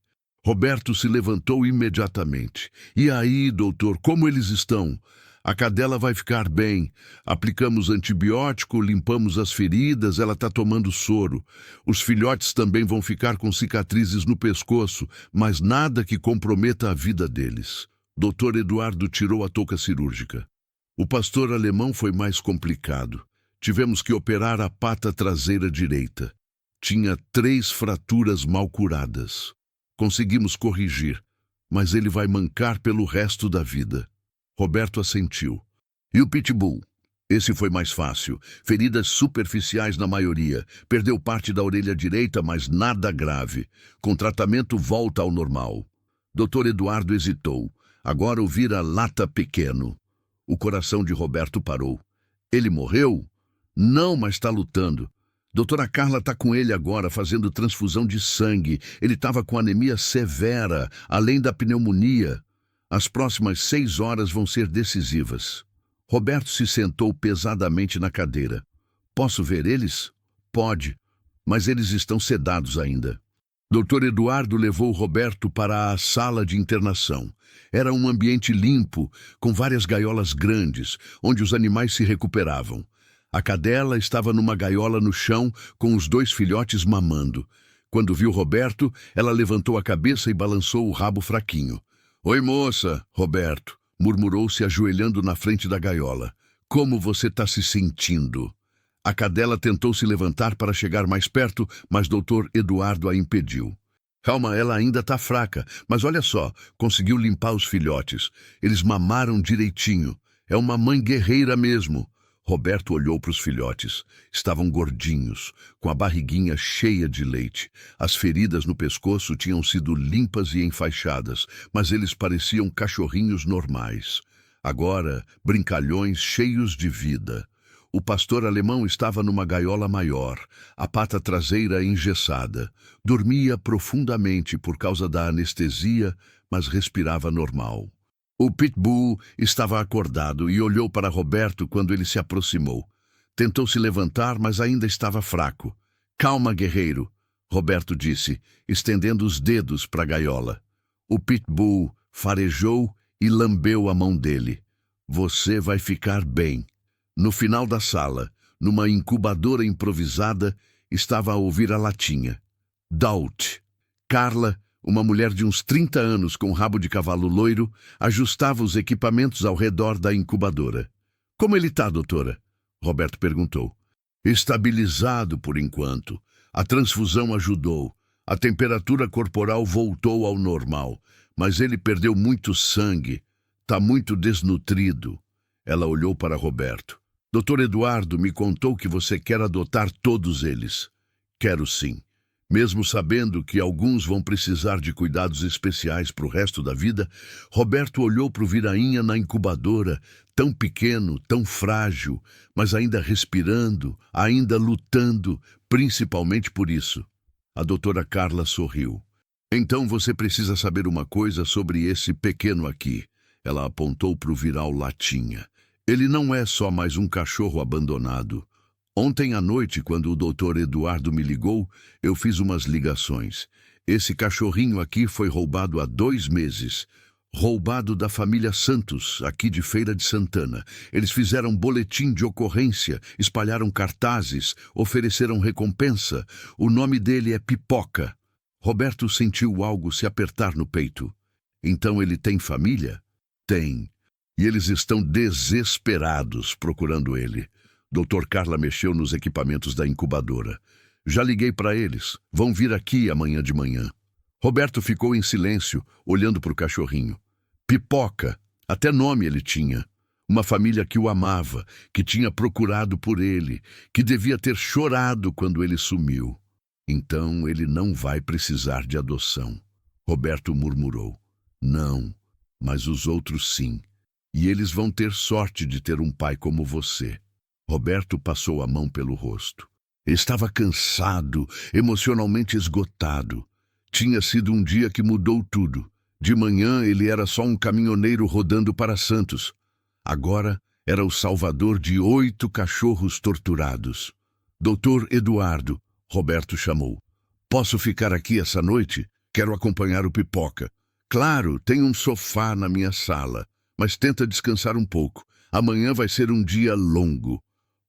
Roberto se levantou imediatamente. E aí, doutor, como eles estão? A cadela vai ficar bem. Aplicamos antibiótico, limpamos as feridas, ela está tomando soro. Os filhotes também vão ficar com cicatrizes no pescoço, mas nada que comprometa a vida deles. Dr. Eduardo tirou a touca cirúrgica. O pastor alemão foi mais complicado. Tivemos que operar a pata traseira direita. Tinha 3 fraturas mal curadas. Conseguimos corrigir, mas ele vai mancar pelo resto da vida. Roberto assentiu. E o pitbull? Esse foi mais fácil. Feridas superficiais na maioria. Perdeu parte da orelha direita, mas nada grave. Com tratamento volta ao normal. Dr. Eduardo hesitou. Agora o vira-lata pequeno. O coração de Roberto parou. Ele morreu? Não, mas está lutando. Doutora Carla está com ele agora, fazendo transfusão de sangue. Ele estava com anemia severa, além da pneumonia. As próximas 6 horas vão ser decisivas. Roberto se sentou pesadamente na cadeira. Posso ver eles? Pode, mas eles estão sedados ainda. Dr. Eduardo levou Roberto para a sala de internação. Era um ambiente limpo, com várias gaiolas grandes, onde os animais se recuperavam. A cadela estava numa gaiola no chão, com os 2 filhotes mamando. Quando viu Roberto, ela levantou a cabeça e balançou o rabo fraquinho. Oi, moça, Roberto, murmurou se ajoelhando na frente da gaiola. Como você está se sentindo? A cadela tentou se levantar para chegar mais perto, mas Dr. Eduardo a impediu. Calma, ela ainda está fraca, mas olha só, conseguiu limpar os filhotes. Eles mamaram direitinho. É uma mãe guerreira mesmo. Roberto olhou para os filhotes. Estavam gordinhos, com a barriguinha cheia de leite. As feridas no pescoço tinham sido limpas e enfaixadas, mas eles pareciam cachorrinhos normais. Agora, brincalhões cheios de vida. O pastor alemão estava numa gaiola maior, a pata traseira engessada. Dormia profundamente por causa da anestesia, mas respirava normal. O Pitbull estava acordado e olhou para Roberto quando ele se aproximou. Tentou se levantar, mas ainda estava fraco. "Calma, guerreiro", Roberto disse, estendendo os dedos para a gaiola. O Pitbull farejou e lambeu a mão dele. "Você vai ficar bem." No final da sala, numa incubadora improvisada, estava a ouvir a latinha. Daut. Carla, uma mulher de uns 30 anos com rabo de cavalo loiro, ajustava os equipamentos ao redor da incubadora. "Como ele está, doutora?" Roberto perguntou. "Estabilizado por enquanto. A transfusão ajudou. A temperatura corporal voltou ao normal, mas ele perdeu muito sangue. Está muito desnutrido." Ela olhou para Roberto. "Doutor Eduardo me contou que você quer adotar todos eles." "Quero sim. Mesmo sabendo que alguns vão precisar de cuidados especiais para o resto da vida." Roberto olhou para o Virainha na incubadora, tão pequeno, tão frágil, mas ainda respirando, ainda lutando, principalmente por isso. A doutora Carla sorriu. "Então você precisa saber uma coisa sobre esse pequeno aqui." Ela apontou para o Viral Latinha. "Ele não é só mais um cachorro abandonado. Ontem à noite, quando o doutor Eduardo me ligou, eu fiz umas ligações. Esse cachorrinho aqui foi roubado há 2 meses. Roubado da família Santos, aqui de Feira de Santana. Eles fizeram boletim de ocorrência, espalharam cartazes, ofereceram recompensa. O nome dele é Pipoca." Roberto sentiu algo se apertar no peito. "Então ele tem família?" "Tem. E eles estão desesperados procurando ele." Doutor Carla mexeu nos equipamentos da incubadora. "Já liguei para eles. Vão vir aqui amanhã de manhã." Roberto ficou em silêncio, olhando para o cachorrinho. Pipoca. Até nome ele tinha. Uma família que o amava, que tinha procurado por ele, que devia ter chorado quando ele sumiu. "Então ele não vai precisar de adoção." Roberto murmurou. "Não, mas os outros sim. E eles vão ter sorte de ter um pai como você." Roberto passou a mão pelo rosto. Estava cansado, emocionalmente esgotado. Tinha sido um dia que mudou tudo. De manhã ele era só um caminhoneiro rodando para Santos. Agora era o salvador de 8 cachorros torturados. "Doutor Eduardo", Roberto chamou. "Posso ficar aqui essa noite? Quero acompanhar o Pipoca." "Claro, tem um sofá na minha sala, mas tenta descansar um pouco. Amanhã vai ser um dia longo."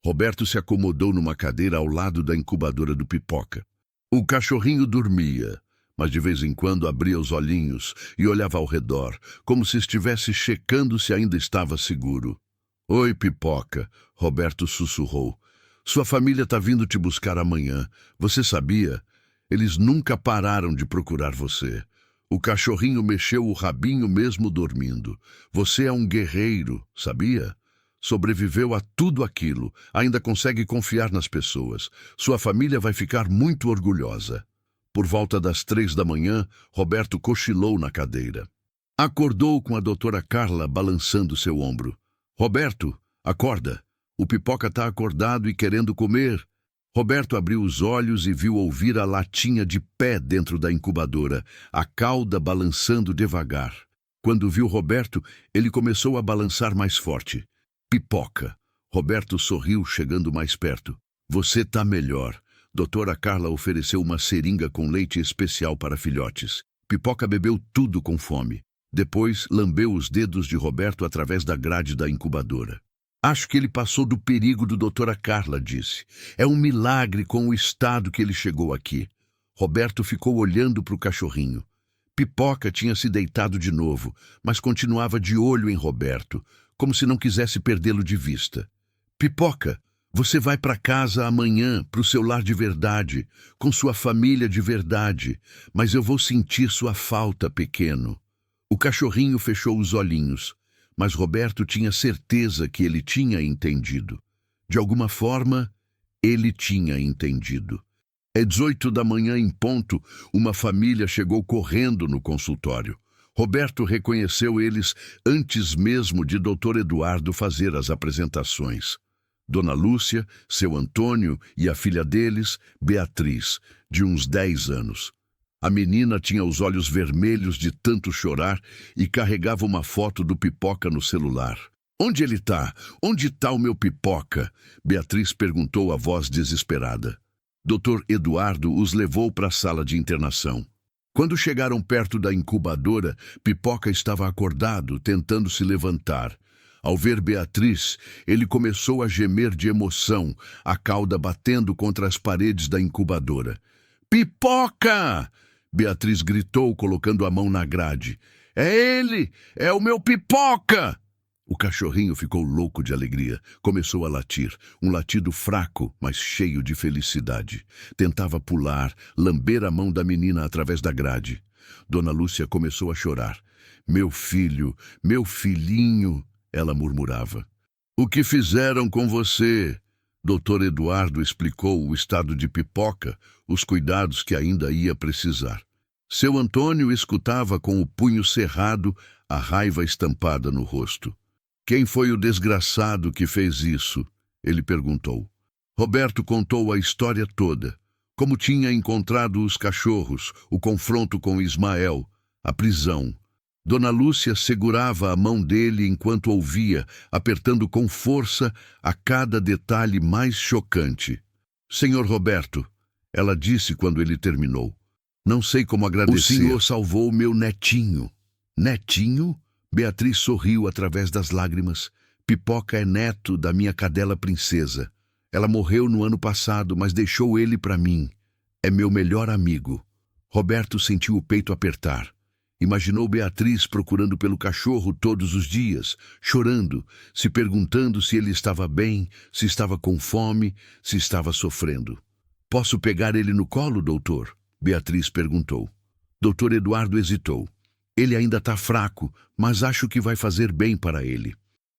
Roberto se acomodou numa cadeira ao lado da incubadora do Pipoca. O cachorrinho dormia, mas de vez em quando abria os olhinhos e olhava ao redor, como se estivesse checando se ainda estava seguro. "Oi, Pipoca", Roberto sussurrou. "Sua família está vindo te buscar amanhã. Você sabia? Eles nunca pararam de procurar você." O cachorrinho mexeu o rabinho mesmo dormindo. "Você é um guerreiro, sabia? Sobreviveu a tudo aquilo, ainda consegue confiar nas pessoas. Sua família vai ficar muito orgulhosa." Por volta das 3 da manhã, Roberto cochilou na cadeira. Acordou com a doutora Carla balançando seu ombro. "Roberto, acorda. O Pipoca está acordado e querendo comer." Roberto abriu os olhos e viu ouvir a latinha de pé dentro da incubadora, a cauda balançando devagar. Quando viu Roberto, ele começou a balançar mais forte. "Pipoca." Roberto sorriu, chegando mais perto. "Você está melhor." Doutora Carla ofereceu uma seringa com leite especial para filhotes. Pipoca bebeu tudo com fome. Depois, lambeu os dedos de Roberto através da grade da incubadora. "Acho que ele passou do perigo do doutora Carla", disse. "É um milagre com o estado que ele chegou aqui." Roberto ficou olhando para o cachorrinho. Pipoca tinha se deitado de novo, mas continuava de olho em Roberto, como se não quisesse perdê-lo de vista. "Pipoca, você vai para casa amanhã, para o seu lar de verdade, com sua família de verdade, mas eu vou sentir sua falta, pequeno." O cachorrinho fechou os olhinhos, mas Roberto tinha certeza que ele tinha entendido. De alguma forma, ele tinha entendido. Às 18 da manhã em ponto, uma família chegou correndo no consultório. Roberto reconheceu eles antes mesmo de Dr. Eduardo fazer as apresentações. Dona Lúcia, seu Antônio e a filha deles, Beatriz, de uns 10 anos. A menina tinha os olhos vermelhos de tanto chorar e carregava uma foto do Pipoca no celular. "Onde ele está? Onde está o meu Pipoca?" Beatriz perguntou a voz desesperada. Dr. Eduardo os levou para a sala de internação. Quando chegaram perto da incubadora, Pipoca estava acordado, tentando se levantar. Ao ver Beatriz, ele começou a gemer de emoção, a cauda batendo contra as paredes da incubadora. "Pipoca!" Beatriz gritou, colocando a mão na grade. "É ele! É o meu Pipoca!" O cachorrinho ficou louco de alegria. Começou a latir, um latido fraco, mas cheio de felicidade. Tentava pular, lamber a mão da menina através da grade. Dona Lúcia começou a chorar. Meu filhinho, ela murmurava. "O que fizeram com você?" Dr. Eduardo explicou o estado de Pipoca, os cuidados que ainda ia precisar. Seu Antônio escutava com o punho cerrado, a raiva estampada no rosto. "Quem foi o desgraçado que fez isso?" ele perguntou. Roberto contou a história toda. Como tinha encontrado os cachorros, o confronto com Ismael, a prisão. Dona Lúcia segurava a mão dele enquanto ouvia, apertando com força a cada detalhe mais chocante. "Senhor Roberto", ela disse quando ele terminou, "não sei como agradecer. O senhor salvou meu netinho." "Netinho?" Beatriz sorriu através das lágrimas. "Pipoca é neto da minha cadela princesa. Ela morreu no ano passado, mas deixou ele para mim. É meu melhor amigo." Roberto sentiu o peito apertar. Imaginou Beatriz procurando pelo cachorro todos os dias, chorando, se perguntando se ele estava bem, se estava com fome, se estava sofrendo. "Posso pegar ele no colo, doutor?" Beatriz perguntou. Dr. Eduardo hesitou. "Ele ainda está fraco, mas acho que vai fazer bem para ele."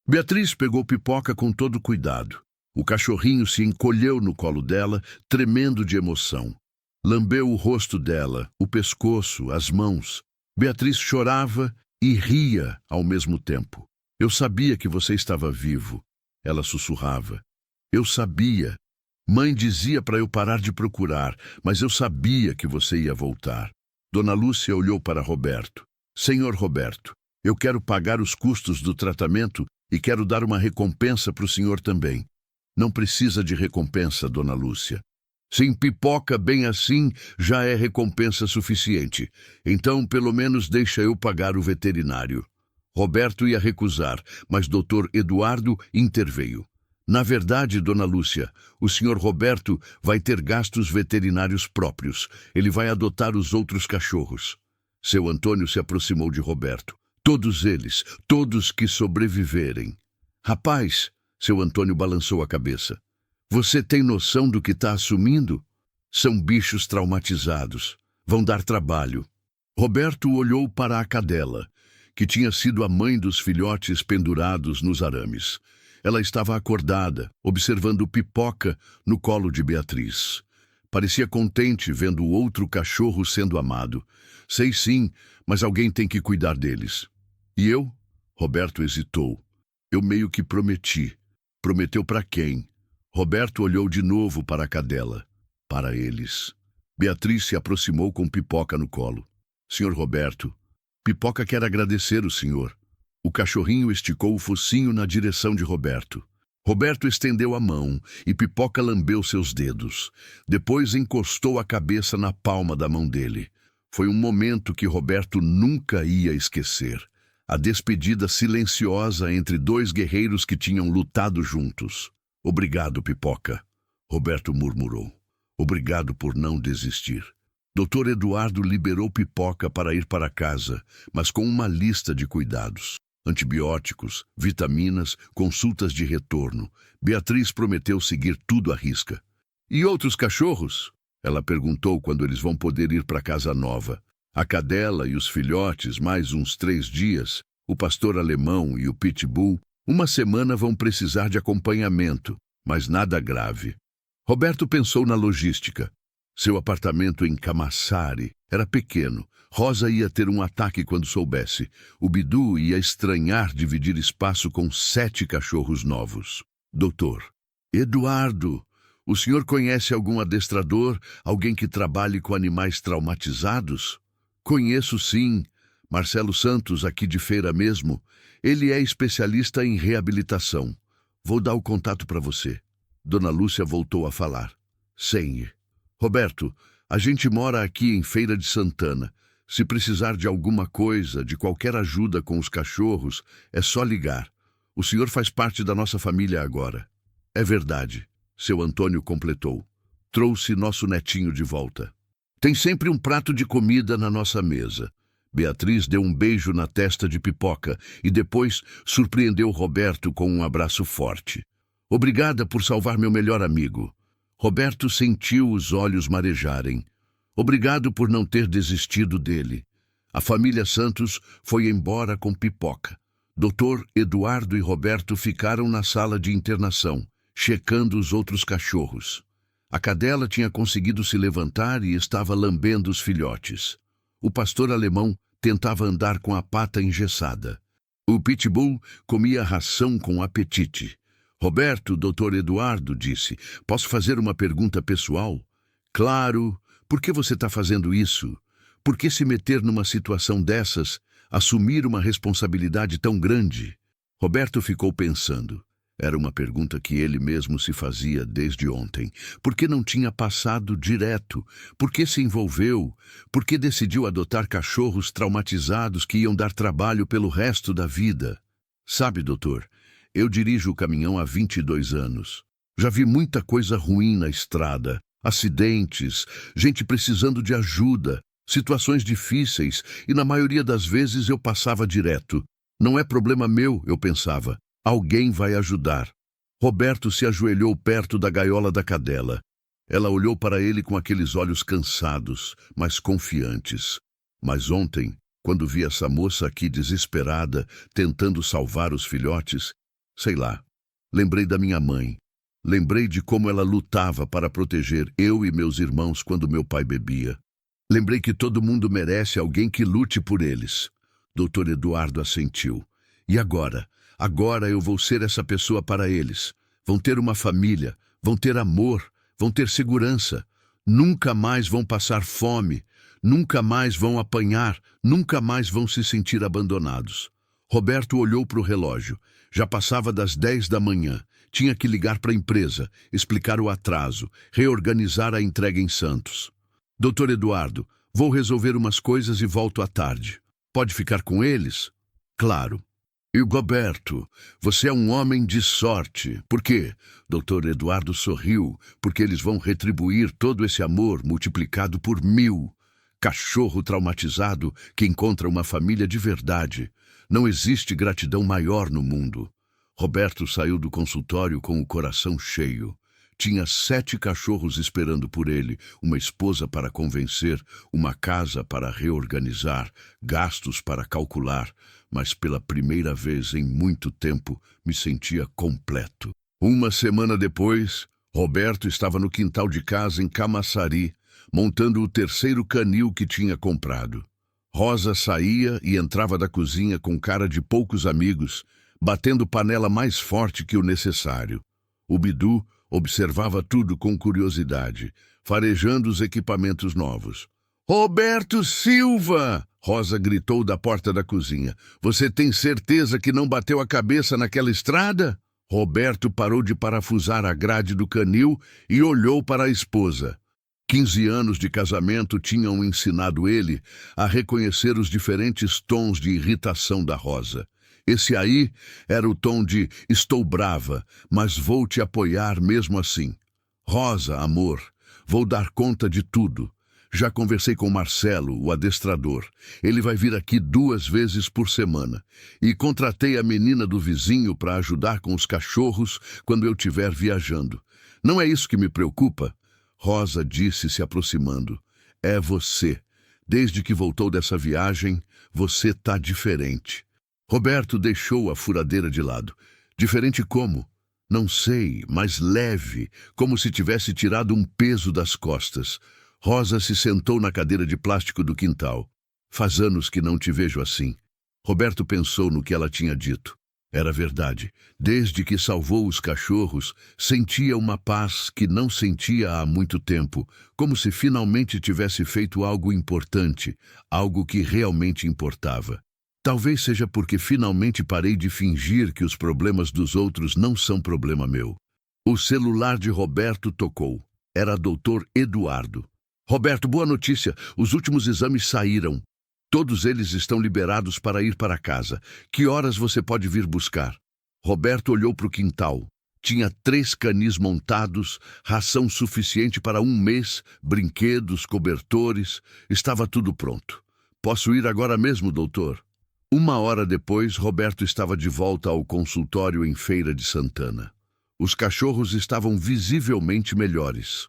Beatriz pegou Pipoca com todo cuidado. O cachorrinho se encolheu no colo dela, tremendo de emoção. Lambeu o rosto dela, o pescoço, as mãos. Beatriz chorava e ria ao mesmo tempo. "Eu sabia que você estava vivo", ela sussurrava. "Eu sabia. Mãe dizia para eu parar de procurar, mas eu sabia que você ia voltar." Dona Lúcia olhou para Roberto. "Senhor Roberto, eu quero pagar os custos do tratamento e quero dar uma recompensa para o senhor também." "Não precisa de recompensa, Dona Lúcia. Sem Pipoca bem assim, já é recompensa suficiente. Então, pelo menos deixa eu pagar o veterinário." Roberto ia recusar, mas Dr. Eduardo interveio. "Na verdade, Dona Lúcia, o senhor Roberto vai ter gastos veterinários próprios. Ele vai adotar os outros cachorros." Seu Antônio se aproximou de Roberto. "Todos eles, todos que sobreviverem." "Rapaz", seu Antônio balançou a cabeça, "você tem noção do que está assumindo? São bichos traumatizados. Vão dar trabalho." Roberto olhou para a cadela, que tinha sido a mãe dos filhotes pendurados nos arames. Ela estava acordada, observando Pipoca no colo de Beatriz. Parecia contente vendo o outro cachorro sendo amado. "Sei sim, mas alguém tem que cuidar deles." "E eu?" Roberto hesitou. "Eu meio que prometi." "Prometeu para quem?" Roberto olhou de novo para a cadela. "Para eles." Beatriz se aproximou com Pipoca no colo. "Senhor Roberto, Pipoca quer agradecer o senhor." O cachorrinho esticou o focinho na direção de Roberto. Roberto estendeu a mão e Pipoca lambeu seus dedos. Depois encostou a cabeça na palma da mão dele. Foi um momento que Roberto nunca ia esquecer. A despedida silenciosa entre dois guerreiros que tinham lutado juntos. "Obrigado, Pipoca", Roberto murmurou. "Obrigado por não desistir." Dr. Eduardo liberou Pipoca para ir para casa, mas com uma lista de cuidados. Antibióticos, vitaminas, consultas de retorno. Beatriz prometeu seguir tudo à risca. "E outros cachorros?" ela perguntou quando eles vão poder ir para a casa nova. "A cadela e os filhotes, mais uns 3 dias, o pastor alemão e o pitbull, uma semana vão precisar de acompanhamento, mas nada grave. Roberto pensou na logística. Seu apartamento em Camaçari era pequeno. Rosa ia ter um ataque quando soubesse. O Bidu ia estranhar dividir espaço com 7 cachorros novos. Doutor Eduardo, o senhor conhece algum adestrador, alguém que trabalhe com animais traumatizados? Conheço sim. Marcelo Santos, aqui de Feira mesmo. Ele é especialista em reabilitação. Vou dar o contato para você. Dona Lúcia voltou a falar. Sem. Roberto, a gente mora aqui em Feira de Santana. Se precisar de alguma coisa, de qualquer ajuda com os cachorros, é só ligar. O senhor faz parte da nossa família agora. É verdade, seu Antônio completou. Trouxe nosso netinho de volta. Tem sempre um prato de comida na nossa mesa. Beatriz deu um beijo na testa de Pipoca e depois surpreendeu Roberto com um abraço forte. Obrigada por salvar meu melhor amigo. Roberto sentiu os olhos marejarem. Obrigado por não ter desistido dele. A família Santos foi embora com Pipoca. Doutor Eduardo e Roberto ficaram na sala de internação, checando os outros cachorros. A cadela tinha conseguido se levantar e estava lambendo os filhotes. O pastor alemão tentava andar com a pata engessada. O pitbull comia ração com apetite. Roberto, doutor Eduardo, disse, posso fazer uma pergunta pessoal? Claro. Por que você está fazendo isso? Por que se meter numa situação dessas, assumir uma responsabilidade tão grande? Roberto ficou pensando. Era uma pergunta que ele mesmo se fazia desde ontem. Por que não tinha passado direto? Por que se envolveu? Por que decidiu adotar cachorros traumatizados que iam dar trabalho pelo resto da vida? Sabe, doutor, eu dirijo o caminhão há 22 anos. Já vi muita coisa ruim na estrada. Acidentes, gente precisando de ajuda, situações difíceis, e na maioria das vezes eu passava direto. Não é problema meu, eu pensava. Alguém vai ajudar. Roberto se ajoelhou perto da gaiola da cadela. Ela olhou para ele com aqueles olhos cansados, mas confiantes. Mas ontem, quando vi essa moça aqui desesperada, tentando salvar os filhotes, sei lá, lembrei da minha mãe. Lembrei de como ela lutava para proteger eu e meus irmãos quando meu pai bebia. Lembrei que todo mundo merece alguém que lute por eles. Doutor Eduardo assentiu. E agora? Agora eu vou ser essa pessoa para eles. Vão ter uma família, vão ter amor, vão ter segurança. Nunca mais vão passar fome, nunca mais vão apanhar, nunca mais vão se sentir abandonados. Roberto olhou para o relógio. Já passava das 10 da manhã. Tinha que ligar para a empresa, explicar o atraso, reorganizar a entrega em Santos. Doutor Eduardo, vou resolver umas coisas e volto à tarde. Pode ficar com eles? Claro. E Roberto, você é um homem de sorte. Por quê? Doutor Eduardo sorriu, porque eles vão retribuir todo esse amor multiplicado por 1000. Cachorro traumatizado que encontra uma família de verdade. Não existe gratidão maior no mundo. Roberto saiu do consultório com o coração cheio. Tinha 7 cachorros esperando por ele, uma esposa para convencer, uma casa para reorganizar, gastos para calcular, mas pela primeira vez em muito tempo me sentia completo. Uma semana depois, Roberto estava no quintal de casa em Camaçari, montando o 3º canil que tinha comprado. Rosa saía e entrava da cozinha com cara de poucos amigos, batendo panela mais forte que o necessário. O Bidu observava tudo com curiosidade, farejando os equipamentos novos. Roberto Silva! Rosa gritou da porta da cozinha. Você tem certeza que não bateu a cabeça naquela estrada? Roberto parou de parafusar a grade do canil e olhou para a esposa. 15 anos de casamento tinham ensinado ele a reconhecer os diferentes tons de irritação da Rosa. Esse aí era o tom de estou brava, mas vou te apoiar mesmo assim. Rosa, amor, vou dar conta de tudo. Já conversei com Marcelo, o adestrador. Ele vai vir aqui 2 vezes por semana. E contratei a menina do vizinho para ajudar com os cachorros quando eu estiver viajando. Não é isso que me preocupa? Rosa disse, se aproximando. É você. Desde que voltou dessa viagem, você tá diferente. Roberto deixou a furadeira de lado. Diferente como? Não sei, mas leve, como se tivesse tirado um peso das costas. Rosa se sentou na cadeira de plástico do quintal. Faz anos que não te vejo assim. Roberto pensou no que ela tinha dito. Era verdade. Desde que salvou os cachorros, sentia uma paz que não sentia há muito tempo, como se finalmente tivesse feito algo importante, algo que realmente importava. Talvez seja porque finalmente parei de fingir que os problemas dos outros não são problema meu. O celular de Roberto tocou. Era Dr. Eduardo. Roberto, boa notícia. Os últimos exames saíram. Todos eles estão liberados para ir para casa. Que horas você pode vir buscar? Roberto olhou para o quintal. Tinha 3 canis montados, ração suficiente para 1 mês, brinquedos, cobertores. Estava tudo pronto. Posso ir agora mesmo, doutor? 1 hora depois, Roberto estava de volta ao consultório em Feira de Santana. Os cachorros estavam visivelmente melhores.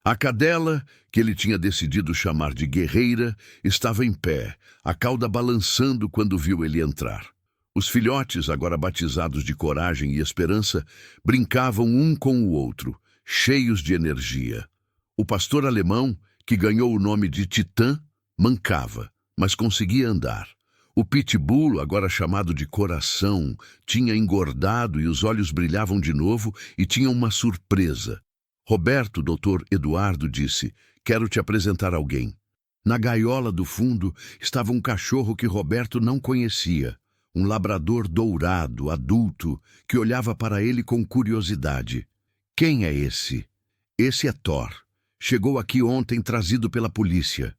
A cadela, que ele tinha decidido chamar de Guerreira, estava em pé, a cauda balançando quando viu ele entrar. Os filhotes, agora batizados de Coragem e Esperança, brincavam um com o outro, cheios de energia. O pastor alemão, que ganhou o nome de Titã, mancava, mas conseguia andar. O pitbull, agora chamado de Coração, tinha engordado e os olhos brilhavam de novo e tinha uma surpresa. Roberto, Dr. Eduardo, disse, quero te apresentar alguém. Na gaiola do fundo estava um cachorro que Roberto não conhecia, um labrador dourado, adulto, que olhava para ele com curiosidade. Quem é esse? Esse é Thor. Chegou aqui ontem trazido pela polícia.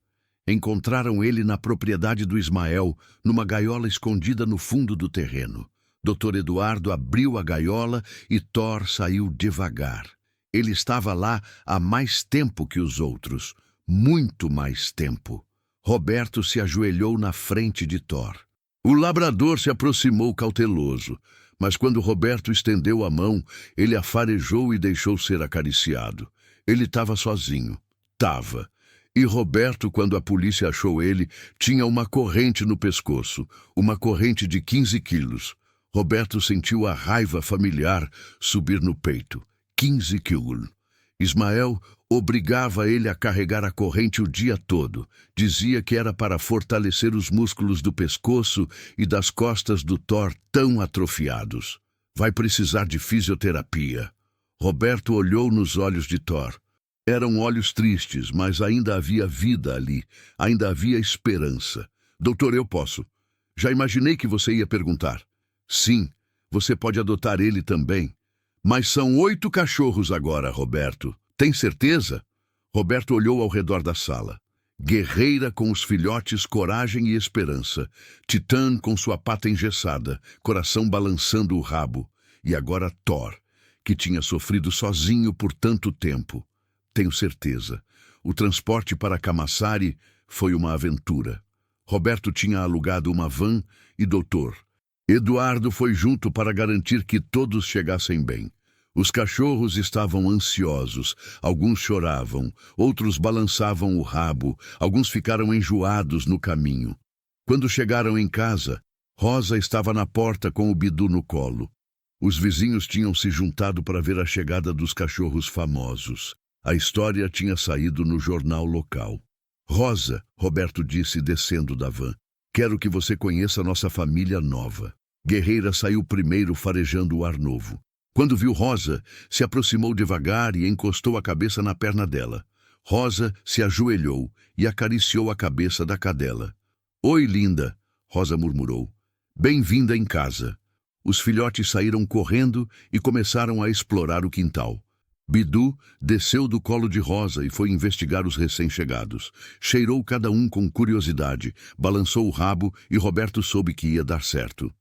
Encontraram ele na propriedade do Ismael, numa gaiola escondida no fundo do terreno. Dr. Eduardo abriu a gaiola e Thor saiu devagar. Ele estava lá há mais tempo que os outros, muito mais tempo. Roberto se ajoelhou na frente de Thor. O labrador se aproximou cauteloso, mas quando Roberto estendeu a mão, ele a farejou e deixou ser acariciado. Ele estava sozinho. Tava. E Roberto, quando a polícia achou ele, tinha uma corrente no pescoço, uma corrente de 15 quilos. Roberto sentiu a raiva familiar subir no peito. 15 quilos. Ismael obrigava ele a carregar a corrente o dia todo. Dizia que era para fortalecer os músculos do pescoço e das costas do Thor tão atrofiados. Vai precisar de fisioterapia. Roberto olhou nos olhos de Thor. Eram olhos tristes, mas ainda havia vida ali, ainda havia esperança. Doutor, eu posso. Já imaginei que você ia perguntar. Sim, você pode adotar ele também. Mas são 8 cachorros agora, Roberto. Tem certeza? Roberto olhou ao redor da sala. Guerreira com os filhotes Coragem e Esperança. Titã com sua pata engessada, Coração balançando o rabo. E agora Thor, que tinha sofrido sozinho por tanto tempo. Tenho certeza. O transporte para Camaçari foi uma aventura. Roberto tinha alugado uma van e Dr. Eduardo foi junto para garantir que todos chegassem bem. Os cachorros estavam ansiosos, alguns choravam, outros balançavam o rabo, alguns ficaram enjoados no caminho. Quando chegaram em casa, Rosa estava na porta com o Bidu no colo. Os vizinhos tinham se juntado para ver a chegada dos cachorros famosos. A história tinha saído no jornal local. Rosa, Roberto disse descendo da van, quero que você conheça nossa família nova. Guerreira saiu primeiro farejando o ar novo. Quando viu Rosa, se aproximou devagar e encostou a cabeça na perna dela. Rosa se ajoelhou e acariciou a cabeça da cadela. Oi, linda, Rosa murmurou. Bem-vinda em casa. Os filhotes saíram correndo e começaram a explorar o quintal. Bidu desceu do colo de Rosa e foi investigar os recém-chegados. Cheirou cada um com curiosidade, balançou o rabo e Roberto soube que ia dar certo.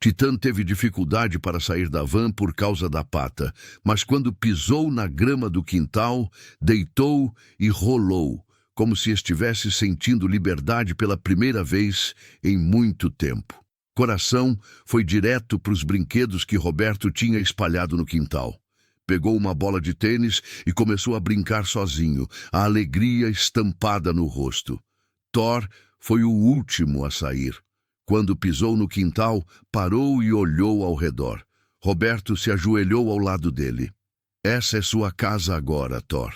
Titã teve dificuldade para sair da van por causa da pata, mas quando pisou na grama do quintal, deitou e rolou, como se estivesse sentindo liberdade pela primeira vez em muito tempo. Coração foi direto para os brinquedos que Roberto tinha espalhado no quintal. Pegou uma bola de tênis e começou a brincar sozinho, a alegria estampada no rosto. Thor foi o último a sair. Quando pisou no quintal, parou e olhou ao redor. Roberto se ajoelhou ao lado dele. Essa é sua casa agora, Thor.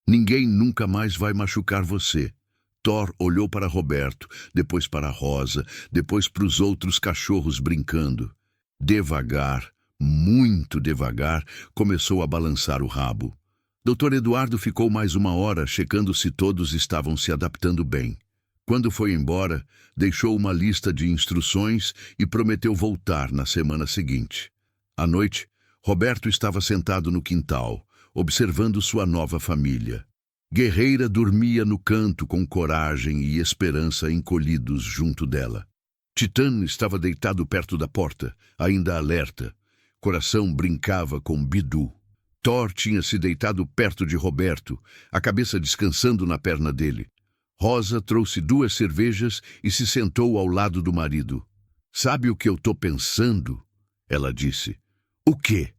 Ninguém nunca mais vai machucar você. Thor olhou para Roberto, depois para Rosa, depois para os outros cachorros brincando. Devagar, muito devagar, começou a balançar o rabo. Dr. Eduardo ficou mais uma hora checando se todos estavam se adaptando bem. Quando foi embora, deixou uma lista de instruções e prometeu voltar na semana seguinte. À noite, Roberto estava sentado no quintal, observando sua nova família. Guerreira dormia no canto com coragem e esperança encolhidos junto dela. Titã estava deitado perto da porta, ainda alerta. Coração brincava com Bidu. Thor tinha se deitado perto de Roberto, a cabeça descansando na perna dele. Rosa trouxe 2 cervejas e se sentou ao lado do marido. "Sabe o que eu tô pensando?" ela disse. "O quê?"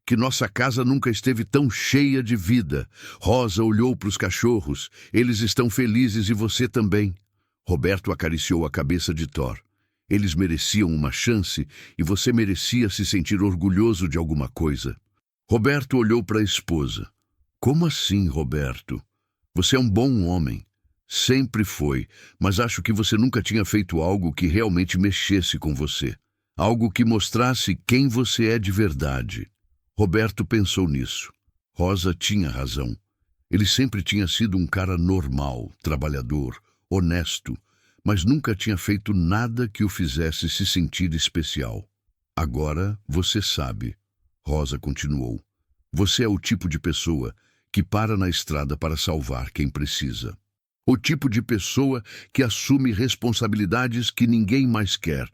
"Que nossa casa nunca esteve tão cheia de vida." Rosa olhou para os cachorros. "Eles estão felizes e você também." Roberto acariciou a cabeça de Thor. "Eles mereciam uma chance e você merecia se sentir orgulhoso de alguma coisa." Roberto olhou para a esposa. "Como assim, Roberto? Você é um bom homem." "Sempre foi, mas acho que você nunca tinha feito algo que realmente mexesse com você. Algo que mostrasse quem você é de verdade." Roberto pensou nisso. Rosa tinha razão. Ele sempre tinha sido um cara normal, trabalhador, honesto, mas nunca tinha feito nada que o fizesse se sentir especial. "Agora você sabe." Rosa continuou. "Você é o tipo de pessoa que para na estrada para salvar quem precisa. O tipo de pessoa que assume responsabilidades que ninguém mais quer.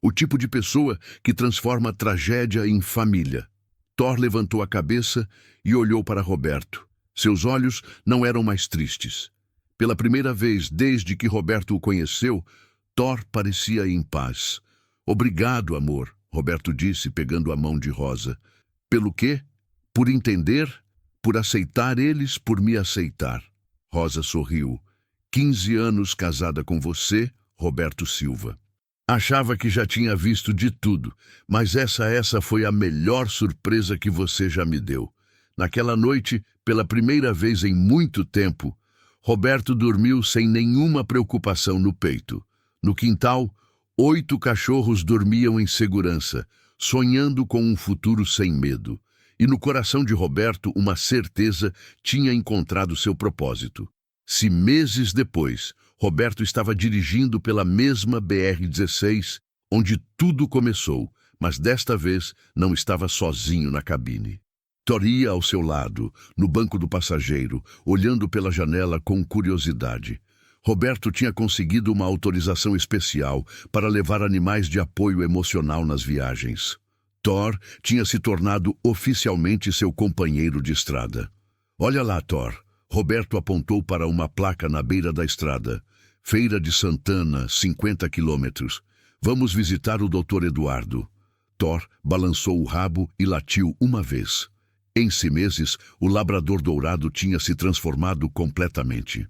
O tipo de pessoa que transforma tragédia em família." Thor levantou a cabeça e olhou para Roberto. Seus olhos não eram mais tristes. Pela primeira vez desde que Roberto o conheceu, Thor parecia em paz. "Obrigado, amor," Roberto disse, pegando a mão de Rosa. "Pelo quê? Por entender? Por aceitar eles, por me aceitar." Rosa sorriu. 15 anos casada com você, Roberto Silva. "Achava que já tinha visto de tudo, mas essa foi a melhor surpresa que você já me deu." Naquela noite, pela primeira vez em muito tempo, Roberto dormiu sem nenhuma preocupação no peito. No quintal, 8 cachorros dormiam em segurança, sonhando com um futuro sem medo. E no coração de Roberto, uma certeza tinha encontrado seu propósito. Se meses depois, Roberto estava dirigindo pela mesma BR-16, onde tudo começou, mas desta vez não estava sozinho na cabine. Thor ia ao seu lado, no banco do passageiro, olhando pela janela com curiosidade. Roberto tinha conseguido uma autorização especial para levar animais de apoio emocional nas viagens. Thor tinha se tornado oficialmente seu companheiro de estrada. "Olha lá, Thor." Roberto apontou para uma placa na beira da estrada. "Feira de Santana, 50 quilômetros. Vamos visitar o Dr. Eduardo." Thor balançou o rabo e latiu uma vez. Em 6 meses, o labrador dourado tinha se transformado completamente.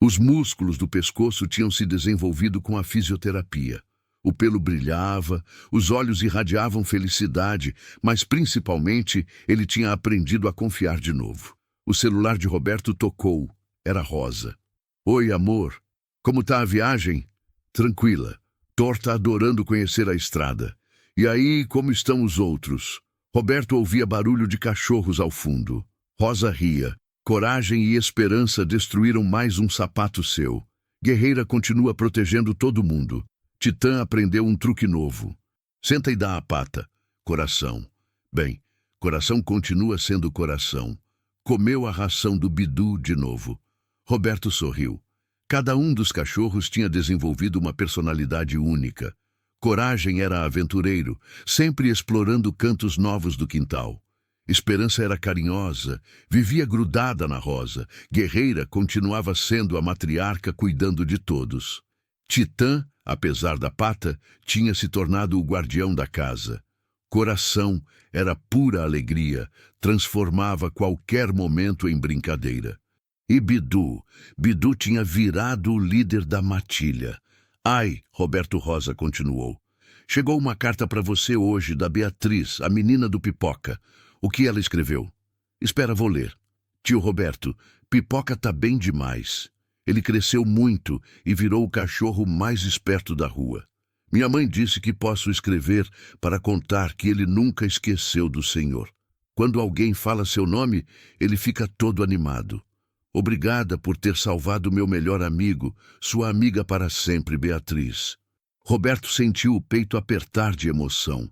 Os músculos do pescoço tinham se desenvolvido com a fisioterapia. O pelo brilhava, os olhos irradiavam felicidade, mas principalmente ele tinha aprendido a confiar de novo. O celular de Roberto tocou. Era Rosa. "Oi, amor. Como tá a viagem?" "Tranquila. Thor tá adorando conhecer a estrada." "E aí, como estão os outros?" Roberto ouvia barulho de cachorros ao fundo. Rosa ria. "Coragem e esperança destruíram mais um sapato seu. Guerreira continua protegendo todo mundo. Titã aprendeu um truque novo. Senta e dá a pata." "Coração." "Bem, coração continua sendo coração." Comeu a ração do Bidu de novo. Roberto sorriu. Cada um dos cachorros tinha desenvolvido uma personalidade única. Coragem era aventureiro, sempre explorando cantos novos do quintal. Esperança era carinhosa, vivia grudada na Rosa. Guerreira continuava sendo a matriarca cuidando de todos. Titã, apesar da pata, tinha se tornado o guardião da casa. Coração era pura alegria, transformava qualquer momento em brincadeira. E Bidu tinha virado o líder da matilha. "Ai," Roberto Rosa continuou, Chegou uma carta para você hoje da Beatriz, a menina do Pipoca. O que ela escreveu? Espera, vou ler. Tio Roberto, Pipoca tá bem demais. Ele cresceu muito e virou o cachorro mais esperto da rua. Minha mãe disse que posso escrever para contar que ele nunca esqueceu do Senhor. Quando alguém fala seu nome, ele fica todo animado. Obrigada por ter salvado meu melhor amigo, sua amiga para sempre, Beatriz. Roberto sentiu o peito apertar de emoção.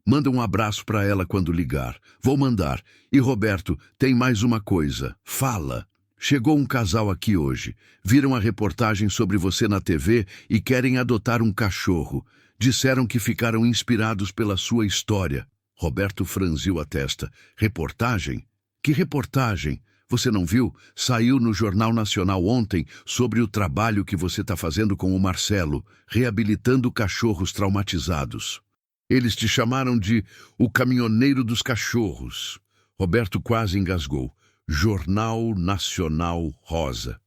Manda um abraço para ela quando ligar. Vou mandar. E Roberto, tem mais uma coisa. Fala. Chegou um casal aqui hoje. Viram a reportagem sobre você na TV e querem adotar um cachorro. Disseram que ficaram inspirados pela sua história. Roberto franziu a testa. Reportagem? Que reportagem? Você não viu? Saiu no Jornal Nacional ontem sobre o trabalho que você está fazendo com o Marcelo, reabilitando cachorros traumatizados. Eles te chamaram de o caminhoneiro dos cachorros. Roberto quase engasgou. Jornal Nacional Rosa.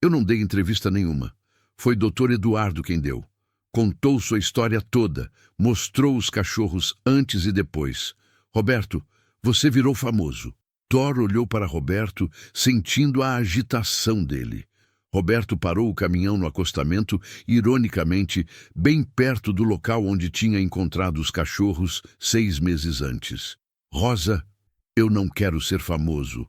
Eu não dei entrevista nenhuma. Foi Dr. Eduardo quem deu. Contou sua história toda, mostrou os cachorros antes e depois. Roberto, você virou famoso. Thor olhou para Roberto, sentindo a agitação dele. Roberto parou o caminhão no acostamento, ironicamente, bem perto do local onde tinha encontrado os cachorros 6 meses antes. Rosa, eu não quero ser famoso.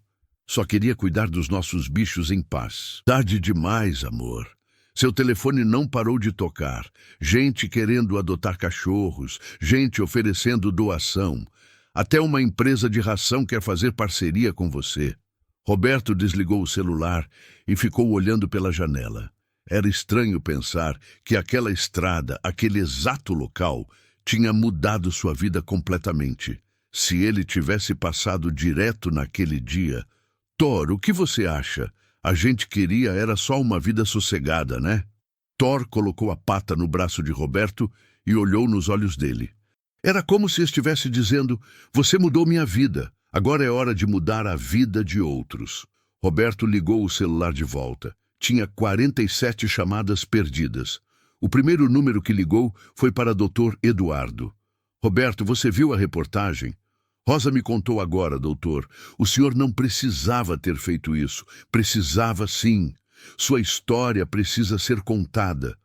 Só queria cuidar dos nossos bichos em paz. Tarde demais, amor. Seu telefone não parou de tocar. Gente querendo adotar cachorros, gente oferecendo doação. Até uma empresa de ração quer fazer parceria com você. Roberto desligou o celular e ficou olhando pela janela. Era estranho pensar que aquela estrada, aquele exato local, tinha mudado sua vida completamente. Se ele tivesse passado direto naquele dia... Thor, o que você acha? A gente queria era só uma vida sossegada, né? Thor colocou a pata no braço de Roberto e olhou nos olhos dele. Era como se estivesse dizendo, você mudou minha vida, agora é hora de mudar a vida de outros. Roberto ligou o celular de volta. Tinha 47 chamadas perdidas. O primeiro número que ligou foi para Dr. Eduardo. Roberto, você viu a reportagem? Rosa me contou agora, doutor. O senhor não precisava ter feito isso. Precisava sim. Sua história precisa ser contada.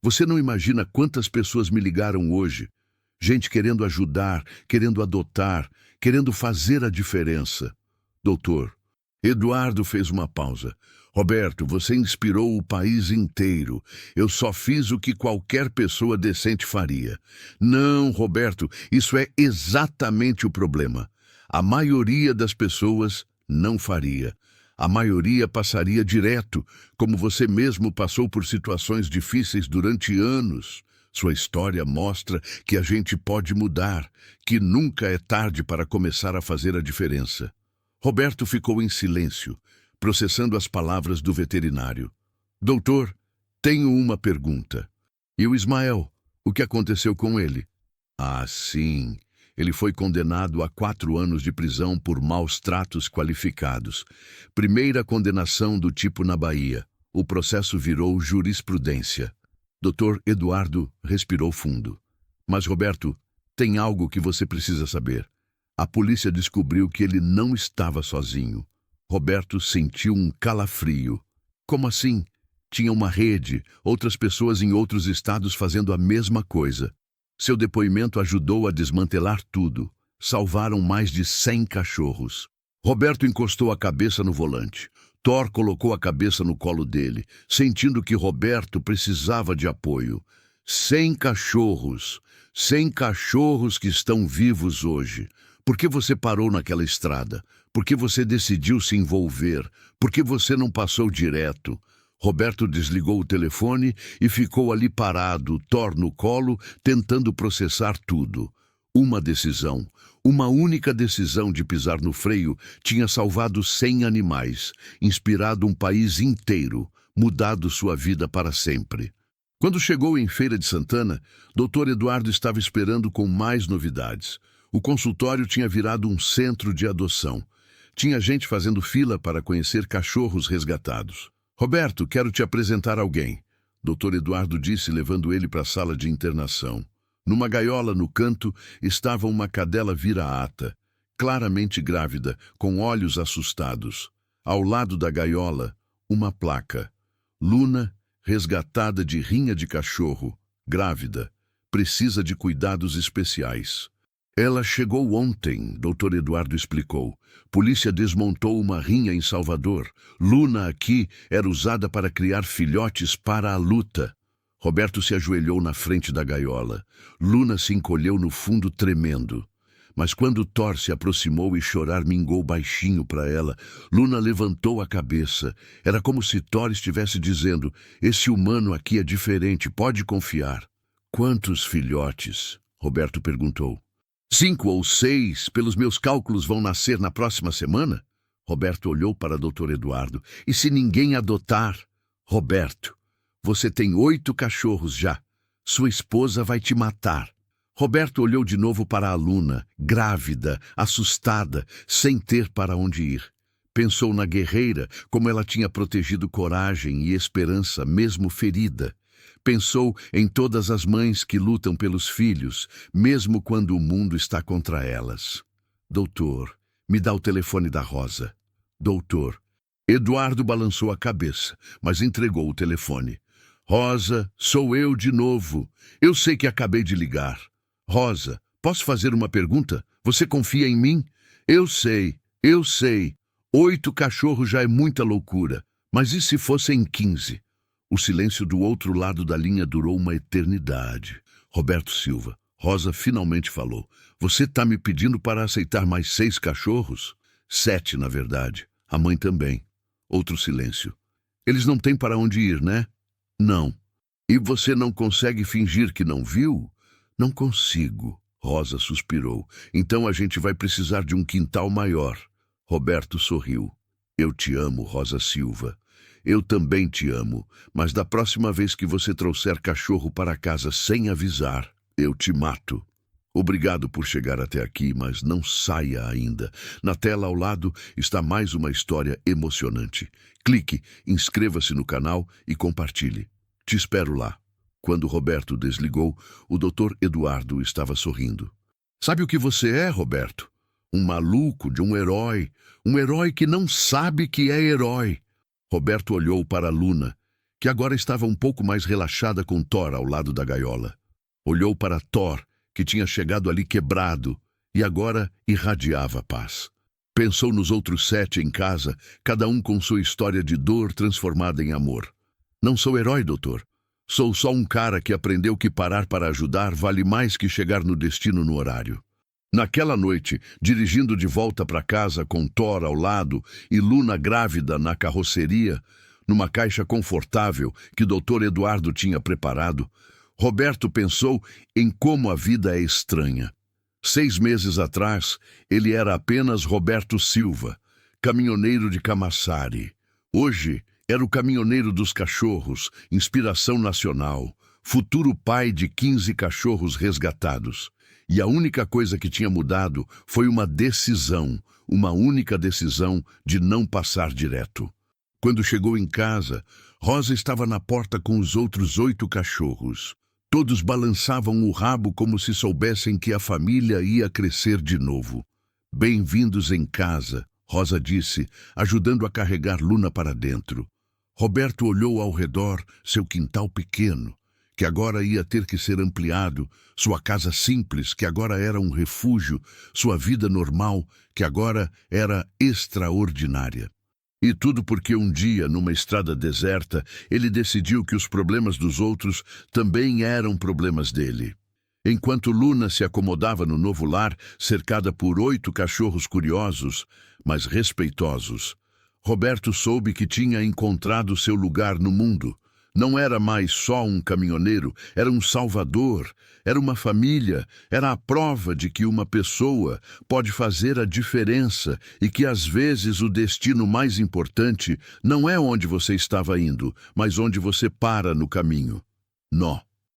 Você não imagina quantas pessoas me ligaram hoje. Gente querendo ajudar, querendo adotar, querendo fazer a diferença. Doutor, Eduardo fez uma pausa. Roberto, você inspirou o país inteiro. Eu só fiz o que qualquer pessoa decente faria. Não, Roberto, isso é exatamente o problema. A maioria das pessoas não faria. A maioria passaria direto, como você mesmo passou por situações difíceis durante anos. Sua história mostra que a gente pode mudar, que nunca é tarde para começar a fazer a diferença. Roberto ficou em silêncio, processando as palavras do veterinário. Doutor, tenho uma pergunta. E o Ismael? O que aconteceu com ele? Ah, sim. Ele foi condenado a 4 anos de prisão por maus tratos qualificados. Primeira condenação do tipo na Bahia. O processo virou jurisprudência. Dr. Eduardo respirou fundo. Mas, Roberto, tem algo que você precisa saber. A polícia descobriu que ele não estava sozinho. Roberto sentiu um calafrio. Como assim? Tinha uma rede, outras pessoas em outros estados fazendo a mesma coisa. Seu depoimento ajudou a desmantelar tudo. Salvaram mais de 100 cachorros. Roberto encostou a cabeça no volante. Thor colocou a cabeça no colo dele, sentindo que Roberto precisava de apoio. 100 cachorros. 100 cachorros que estão vivos hoje. Por que você parou naquela estrada? Por que você decidiu se envolver? Por que você não passou direto? Roberto desligou o telefone e ficou ali parado, Thor no colo, tentando processar tudo. Uma decisão, uma única decisão de pisar no freio tinha salvado 100 animais, inspirado um país inteiro, mudado sua vida para sempre. Quando chegou em Feira de Santana, Dr. Eduardo estava esperando com mais novidades. O consultório tinha virado um centro de adoção. Tinha gente fazendo fila para conhecer cachorros resgatados. Roberto, quero te apresentar alguém, Dr. Eduardo disse, levando ele para a sala de internação. Numa gaiola no canto estava uma cadela vira-ata, claramente grávida, com olhos assustados. Ao lado da gaiola, uma placa. Luna, resgatada de rinha de cachorro, grávida, precisa de cuidados especiais. Ela chegou ontem, Dr. Eduardo explicou. Polícia desmontou uma rinha em Salvador. Luna aqui era usada para criar filhotes para a luta. Roberto se ajoelhou na frente da gaiola. Luna se encolheu no fundo tremendo. Mas quando Thor se aproximou e chorar mingou baixinho para ela, Luna levantou a cabeça. Era como se Thor estivesse dizendo: esse humano aqui é diferente, pode confiar. Quantos filhotes? Roberto perguntou. 5 ou 6, pelos meus cálculos, vão nascer na próxima semana? Roberto olhou para Dr. Eduardo. E se ninguém adotar? Roberto, você tem 8 cachorros já. Sua esposa vai te matar. Roberto olhou de novo para a Luna, grávida, assustada, sem ter para onde ir. Pensou na guerreira, como ela tinha protegido coragem e esperança, mesmo ferida. Pensou em todas as mães que lutam pelos filhos, mesmo quando o mundo está contra elas. Doutor, me dá o telefone da Rosa. Doutor. Eduardo balançou a cabeça, mas entregou o telefone. Rosa, sou eu de novo. Eu sei que acabei de ligar. Rosa, posso fazer uma pergunta? Você confia em mim? Eu sei. 8 cachorros já é muita loucura. Mas e se fossem 15? O silêncio do outro lado da linha durou uma eternidade. Roberto Silva. Rosa finalmente falou. Você está me pedindo para aceitar mais 6 cachorros? 7, na verdade. A mãe também. Outro silêncio. Eles não têm para onde ir, né? Não. E você não consegue fingir que não viu? Não consigo. Rosa suspirou. Então a gente vai precisar de um quintal maior. Roberto sorriu. Eu te amo, Rosa Silva. Eu também te amo, mas da próxima vez que você trouxer cachorro para casa sem avisar, eu te mato. Obrigado por chegar até aqui, mas não saia ainda. Na tela ao lado está mais uma história emocionante. Clique, inscreva-se no canal e compartilhe. Te espero lá. Quando Roberto desligou, o Dr. Eduardo estava sorrindo. Sabe o que você é, Roberto? Um maluco de um herói que não sabe que é herói. Roberto olhou para Luna, que agora estava um pouco mais relaxada com Thor ao lado da gaiola. Olhou para Thor, que tinha chegado ali quebrado e agora irradiava paz. Pensou nos outros 7 em casa, cada um com sua história de dor transformada em amor. Não sou herói, doutor. Sou só um cara que aprendeu que parar para ajudar vale mais que chegar no destino no horário. Naquela noite, dirigindo de volta para casa com Thor ao lado e Luna grávida na carroceria, numa caixa confortável que Dr. Eduardo tinha preparado, Roberto pensou em como a vida é estranha. 6 meses atrás, ele era apenas Roberto Silva, caminhoneiro de Camaçari. Hoje, era o caminhoneiro dos cachorros, inspiração nacional, futuro pai de 15 cachorros resgatados. E a única coisa que tinha mudado foi uma decisão, uma única decisão de não passar direto. Quando chegou em casa, Rosa estava na porta com os outros 8 cachorros. Todos balançavam o rabo como se soubessem que a família ia crescer de novo. Bem-vindos em casa, Rosa disse, ajudando a carregar Luna para dentro. Roberto olhou ao redor, seu quintal pequeno, que agora ia ter que ser ampliado, sua casa simples, que agora era um refúgio, sua vida normal, que agora era extraordinária. E tudo porque um dia, numa estrada deserta, ele decidiu que os problemas dos outros também eram problemas dele. Enquanto Luna se acomodava no novo lar, cercada por 8 cachorros curiosos, mas respeitosos, Roberto soube que tinha encontrado seu lugar no mundo. Não era mais só um caminhoneiro, era um salvador, era uma família, era a prova de que uma pessoa pode fazer a diferença e que às vezes o destino mais importante não é onde você estava indo, mas onde você para no caminho. Nó.